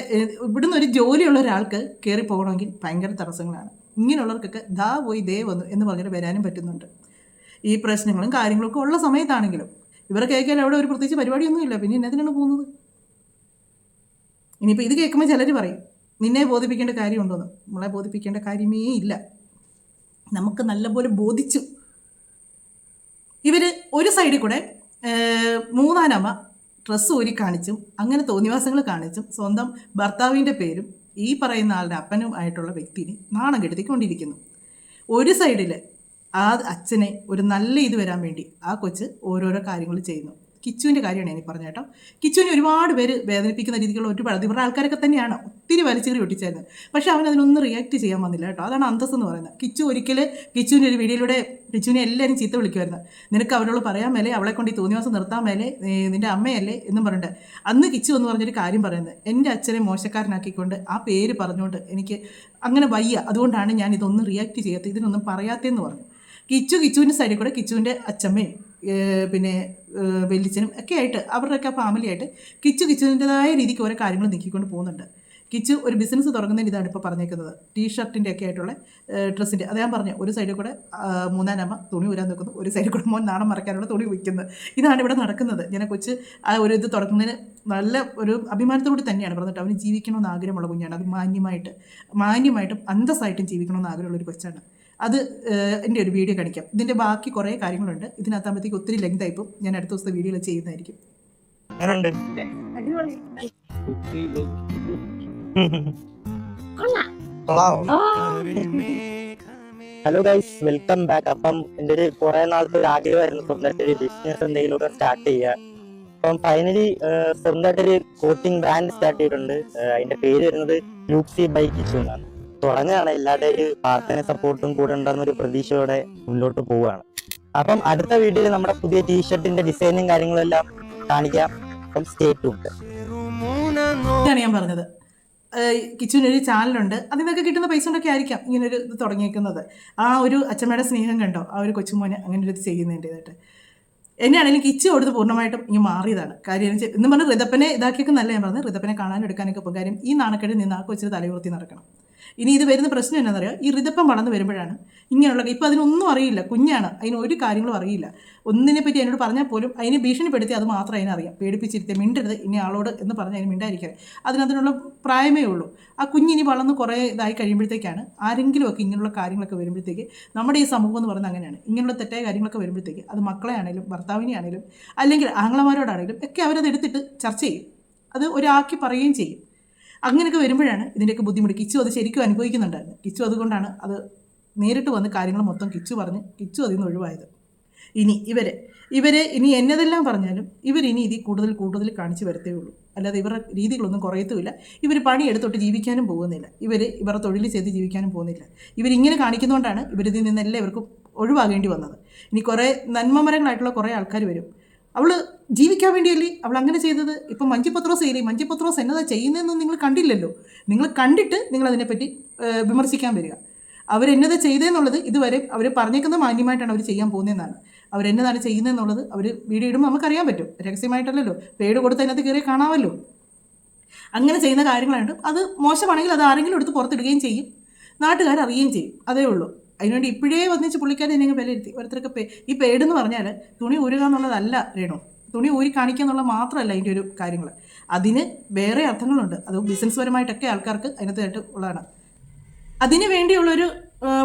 ഇവിടുന്ന് ഒരു ജോലിയുള്ള ഒരാൾക്ക് കയറി പോകണമെങ്കിൽ ഭയങ്കര തടസ്സങ്ങളാണ്. ഇങ്ങനെയുള്ളവർക്കൊക്കെ ദാ പോയി ദേ വന്നു എന്ന് പറഞ്ഞിട്ട് വരാനും പറ്റുന്നുണ്ട്. ഈ പ്രശ്നങ്ങളും കാര്യങ്ങളൊക്കെ ഉള്ള സമയത്താണെങ്കിലും ഇവരെ കേൾക്കാൻ അവിടെ ഒരു പ്രത്യേകിച്ച് പരിപാടിയൊന്നുമില്ല. പിന്നെ എന്നതിനാണ് പോകുന്നത്? ഇനിയിപ്പോൾ ഇത് കേൾക്കുമ്പോൾ ചിലർ പറയും നിന്നെ ബോധിപ്പിക്കേണ്ട കാര്യമുണ്ടോയെന്ന്. നമ്മളെ ബോധിപ്പിക്കേണ്ട കാര്യമേ ഇല്ല. നമുക്ക് നല്ലപോലെ ബോധിച്ചു. ഇവർ ഒരു സൈഡിൽ കൂടെ മൂന്നാനമ്മ ഡ്രസ്സ് ഊരി കാണിച്ചും അങ്ങനെ തോന്നിവാസങ്ങൾ കാണിച്ചും സ്വന്തം ഭർത്താവിൻ്റെ പേരും ഈ പറയുന്ന ആളുടെ അപ്പനും ആയിട്ടുള്ള വ്യക്തിനെ നാണം കെടുത്തിക്കൊണ്ടിരിക്കുന്നു. ഒരു സൈഡിൽ ആ അച്ഛനെ ഒരു നല്ല ഇത് വരാൻ വേണ്ടി ആ കൊച്ച് ഓരോരോ കാര്യങ്ങൾ ചെയ്യുന്നു. കിച്ചുവിൻ്റെ കാര്യമാണ് എനിക്ക് പറഞ്ഞ കേട്ടോ. കിച്ചുവിനെ ഒരുപാട് പേര് വേദനിപ്പിക്കുന്ന രീതിക്കുള്ള ഒരുപാട് ഇവരുടെ ആൾക്കാരൊക്കെ തന്നെയാണ് ഒത്തിരി വലിച്ചുകറി ഒട്ടിച്ചായിരുന്നു. പക്ഷേ അവൻ അതിനൊന്നും റിയാക്ട് ചെയ്യാൻ വന്നില്ല കേട്ടോ. അതാണ് അന്തസ് എന്ന് പറയുന്നത്. കിച്ചു ഒരിക്കൽ കിച്ചുവിൻ്റെ ഒരു വീഡിയോയിലൂടെ കിച്ചുവിനെ എല്ലാവരും ചീത്ത വിളിക്കുമായിരുന്നു. നിനക്ക് അവരോട് പറയാൻ മേലെ, അവളെ കൊണ്ട് ഈ തോന്നിവാസം നിർത്താൻ മേലെ, നിൻ്റെ അമ്മയല്ലേ എന്നും പറഞ്ഞിട്ട്. അന്ന് കിച്ചു എന്ന് പറഞ്ഞൊരു കാര്യം പറയുന്നത്, എൻ്റെ അച്ഛനെ മോശക്കാരനാക്കിക്കൊണ്ട് ആ പേര് പറഞ്ഞുകൊണ്ട് എനിക്ക് അങ്ങനെ വയ്യ, അതുകൊണ്ടാണ് ഞാൻ ഇതൊന്നും റിയാക്ട് ചെയ്യാത്തത്, ഇതിനൊന്നും പറയാത്തതെന്ന് പറഞ്ഞു. കിച്ചുവിൻ്റെ സൈഡിൽ കൂടെ കിച്ചുവിൻ്റെ അച്ഛമ്മയും പിന്നെ വെല്ലിച്ചനും ഒക്കെ ആയിട്ട് അവരുടെയൊക്കെ ഫാമിലിയായിട്ട് കിച്ചുവിൻ്റെതായ രീതിക്ക് ഓരോ കാര്യങ്ങൾ നീക്കിക്കൊണ്ട് പോകുന്നുണ്ട്. കിച്ചു ഒരു ബിസിനസ് തുടങ്ങുന്നതിന് ഇതാണ് ഇപ്പോൾ പറഞ്ഞേക്കുന്നത്. ടീഷർട്ടിൻ്റെ ഒക്കെ ആയിട്ടുള്ള ഡ്രസ്സിൻ്റെ. അത് ഞാൻ പറഞ്ഞു, ഒരു സൈഡിൽ കൂടെ മൂന്നാനമ്മ തുണി ഊരാൻ നോക്കുന്നു, ഒരു സൈഡിൽ കൂടെ മോൻ നാണം മറക്കാനുള്ള തുണി വയ്ക്കുന്നത്. ഇതാണ് ഇവിടെ നടക്കുന്നത്. ഞാൻ കൊച്ച് ആ ഒരു ഇത് തുടങ്ങുന്നതിന് നല്ല ഒരു അഭിമാനത്തോട് തന്നെയാണ് പറഞ്ഞിട്ട് അവന് ജീവിക്കണമെന്ന് ആഗ്രഹമുള്ള കുഞ്ഞാണ്. അത് മാന്യമായിട്ടും അന്തസ്സായിട്ടും ജീവിക്കണമെന്ന് ആഗ്രഹമുള്ള ഒരു കൊച്ചാണ്. അത് എൻ്റെ ഒരു വീഡിയോ കാണിക്കാം. ഇതിൻ്റെ ബാക്കി കുറേ കാര്യങ്ങളുണ്ട്. ഇതിനകത്താകുമ്പോഴത്തേക്ക് ഒത്തിരി ലെങ്ത് ആയിപ്പോൾ ഞാൻ അടുത്ത ദിവസത്തെ വീഡിയോയിൽ ചെയ്യുന്നതായിരിക്കും. Hello guys, welcome back. അപ്പം എൻ്റെ ഒരു കുറെ നാളത്തെ ഒരു ആഗ്രഹമായിരുന്നു സ്വന്തമായിട്ടൊരു ബിസിനസ് എന്തെങ്കിലുമൊക്കെ സ്റ്റാർട്ട് ചെയ്യുക. അപ്പം ഫൈനലി സ്വന്തമായിട്ടൊരു കോച്ചിങ് ബ്രാൻഡ് സ്റ്റാർട്ട് ചെയ്തിട്ടുണ്ട്. അതിന്റെ പേര് വരുന്നത് ലൂക്സി ബൈ കിച്ചു എന്നാണ്. തുടങ്ങുകയാണ്. എല്ലാവരുടെ ഒരു പ്രാർത്ഥന സപ്പോർട്ടും കൂടെ ഉണ്ടാകുന്ന ഒരു പ്രതീക്ഷയോടെ മുന്നോട്ട് പോവുകയാണ്. അപ്പം അടുത്ത വീഡിയോയിൽ നമ്മുടെ പുതിയ ടീഷർട്ടിന്റെ ഡിസൈനും കാര്യങ്ങളും എല്ലാം കാണിക്കാം. അപ്പം സ്റ്റേ ട്യൂൺഡ്. ഇതാണ് ഞാൻ പറഞ്ഞത്. കിച്ചുവിനൊരു ചാനലുണ്ട്. അതിൽ നിന്നൊക്കെ കിട്ടുന്ന പൈസ കൊണ്ടൊക്കെ ആയിരിക്കാം ഇങ്ങനൊരു ഇത് തുടങ്ങിയേക്കുന്നത്. ആ ഒരു അച്ഛമ്മയുടെ സ്നേഹം കണ്ടോ, ആ ഒരു കൊച്ചുമോന് അങ്ങനെ ഒരു ഇത് ചെയ്യുന്നതിൻ്റെതായിട്ട്. എന്നെയാണെങ്കിലും കിച്ചു കൊടുത്ത് പൂർണ്ണമായിട്ടും ഇങ്ങനെ മാറിയതാണ്. കാര്യം എന്ന് പറഞ്ഞാൽ ഋതപ്പനെ ഇതാക്കിയേക്കെന്നല്ല ഞാൻ പറഞ്ഞത്. ഋതപ്പനെ കാണാനും എടുക്കാനൊക്കെ പോകും. കാര്യം ഈ നാണക്കേടിൽ നിന്ന് ആ കൊച്ചിന് തലയുയർത്തി നടക്കണം. ഇനി ഇത് വരുന്ന പ്രശ്നം എന്നാണെന്നറിയോ, ഈ ഋതപ്പം വളർന്ന് വരുമ്പോഴാണ് ഇങ്ങനെയുള്ള, ഇപ്പം അതിനൊന്നും അറിയില്ല, കുഞ്ഞാണ്, അതിന് ഒരു കാര്യങ്ങളും അറിയില്ല. ഒന്നിനെ പറ്റി എന്നോട് പറഞ്ഞാൽ പോലും അതിനെ ഭീഷണിപ്പെടുത്തി അത് മാത്രം അതിനറിയാം. പേടിപ്പിച്ചിരുത്തി മിണ്ടരുത് ഇനി ആളോട് എന്ന് പറഞ്ഞ് അതിന് മിണ്ടായിരിക്കാൻ അതിനുള്ള പ്രായമേ ഉള്ളൂ. ആ കുഞ്ഞിനി വളർന്ന് കുറേ ഇതായി കഴിയുമ്പോഴത്തേക്കാണ് ആരെങ്കിലുമൊക്കെ ഇങ്ങനെയുള്ള കാര്യങ്ങളൊക്കെ വരുമ്പോഴത്തേക്ക്, നമ്മുടെ ഈ സമൂഹം എന്ന് പറയുന്നത് അങ്ങനെയാണ്. ഇങ്ങനെയുള്ള തെറ്റായ കാര്യങ്ങളൊക്കെ വരുമ്പോഴത്തേക്ക് അത് മക്കളെ ആണെങ്കിലും ഭർത്താവിനെ ആണെങ്കിലും അല്ലെങ്കിൽ ആങ്ങളമാരോടാണെങ്കിലും ഒക്കെ അവരത് എടുത്തിട്ട് ചർച്ച ചെയ്യും. അത് ഒരാക്കി പറയുകയും ചെയ്യും. അങ്ങനെയൊക്കെ വരുമ്പോഴാണ് ഇതിൻ്റെയൊക്കെ ബുദ്ധിമുട്ട്. കിച്ചു അത് ശരിക്കും അനുഭവിക്കുന്നുണ്ടായിരുന്നു. കിച്ചു അതുകൊണ്ടാണ് അത് നേരിട്ട് വന്ന് കാര്യങ്ങൾ മൊത്തം കിച്ചു പറഞ്ഞ് കിച്ചു അതിൽ നിന്ന് ഒഴിവായത്. ഇനി ഇവരെ ഇനി എന്നതെല്ലാം പറഞ്ഞാലും ഇവരിനി ഇതിൽ കൂടുതൽ കാണിച്ച് വരത്തേ ഉള്ളൂ. അല്ലാതെ ഇവരുടെ രീതികളൊന്നും കുറയത്തുമില്ല. ഇവർ പണിയെടുത്തോട്ട് ജീവിക്കാനും പോകുന്നില്ല. ഇവരുടെ തൊഴിൽ ചെയ്ത് ജീവിക്കാനും പോകുന്നില്ല. ഇവരിങ്ങനെ കാണിക്കുന്നതുകൊണ്ടാണ് ഇവരിതിൽ നിന്ന് എല്ലാവർക്കും ഒഴിവാകേണ്ടി വന്നത്. ഇനി കുറേ നന്മമരങ്ങളായിട്ടുള്ള കുറേ ആൾക്കാർ വരും. അവൾ ജീവിക്കാൻ വേണ്ടിയല്ലേ അവൾ അങ്ങനെ ചെയ്തത്. ഇപ്പം മഞ്ജു പത്രോസ് ചെയ്യില്ലേ, മഞ്ജു പത്രോസ് എന്നതാ ചെയ്യുന്നതെന്ന് നിങ്ങൾ കണ്ടില്ലല്ലോ. നിങ്ങൾ കണ്ടിട്ട് നിങ്ങളതിനെപ്പറ്റി വിമർശിക്കാൻ വരിക. അവരെന്നതാ ചെയ്തതെന്നുള്ളത് ഇതുവരെ അവർ പറഞ്ഞേക്കുന്നത് മാന്യമായിട്ടാണ് അവർ ചെയ്യാൻ പോകുന്നതെന്നാണ്. അവരെന്നതാണ് ചെയ്യുന്നതെന്നുള്ളത് അവർ വീഡിയോ ഇടുമ്പോൾ നമുക്കറിയാൻ പറ്റും. രഹസ്യമായിട്ടല്ലല്ലോ, പേട് കൊടുത്ത് അതിനകത്ത് കയറി കാണാമല്ലോ. അങ്ങനെ ചെയ്യുന്ന കാര്യങ്ങളുണ്ട്. അത് മോശമാണെങ്കിൽ അത് ആരെങ്കിലും എടുത്ത് പുറത്തിടുകയും ചെയ്യും, നാട്ടുകാരറിയുകയും ചെയ്യും. അതേ ഉള്ളൂ. അതിനുവേണ്ടി ഇപ്പോഴേ വന്നിച്ച് പുള്ളിക്കാരെ എന്നെ വിലയിരുത്തി. ഓരോരുത്തർക്ക് ഈ പേടെന്ന് പറഞ്ഞാൽ തുണി ഊരുക എന്നുള്ളതല്ല രേണു. തുണി ഊരി കാണിക്കുക എന്നുള്ളത് മാത്രമല്ല അതിൻ്റെ ഒരു കാര്യങ്ങൾ. അതിന് വേറെ അർത്ഥങ്ങളുണ്ട്. അത് ബിസിനസ് പരമായിട്ടൊക്കെ ആൾക്കാർക്ക് അതിനകത്തായിട്ട് ഉള്ളതാണ്. അതിന് വേണ്ടിയുള്ളൊരു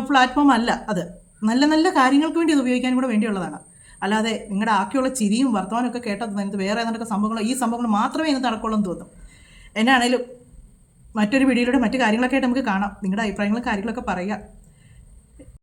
പ്ലാറ്റ്ഫോം അല്ല അത്. നല്ല നല്ല കാര്യങ്ങൾക്ക് വേണ്ടി അത് ഉപയോഗിക്കാനും കൂടെ വേണ്ടിയുള്ളതാണ്. അല്ലാതെ നിങ്ങളുടെ ആക്കിയുള്ള ചിരിയും വർത്തമാനമൊക്കെ കേട്ടത് അതിനകത്ത് വേറെ ഏതാണ്ടൊക്കെ സംഭവങ്ങൾ, ഈ സംഭവങ്ങൾ മാത്രമേ ഇതിന് നടക്കുള്ളൂ എന്ന് തോന്നും. എന്നാണേലും മറ്റൊരു വീഡിയോയിലൂടെ മറ്റു കാര്യങ്ങളൊക്കെ ആയിട്ട് നമുക്ക് കാണാം. നിങ്ങളുടെ അഭിപ്രായങ്ങളും കാര്യങ്ങളൊക്കെ പറയുക.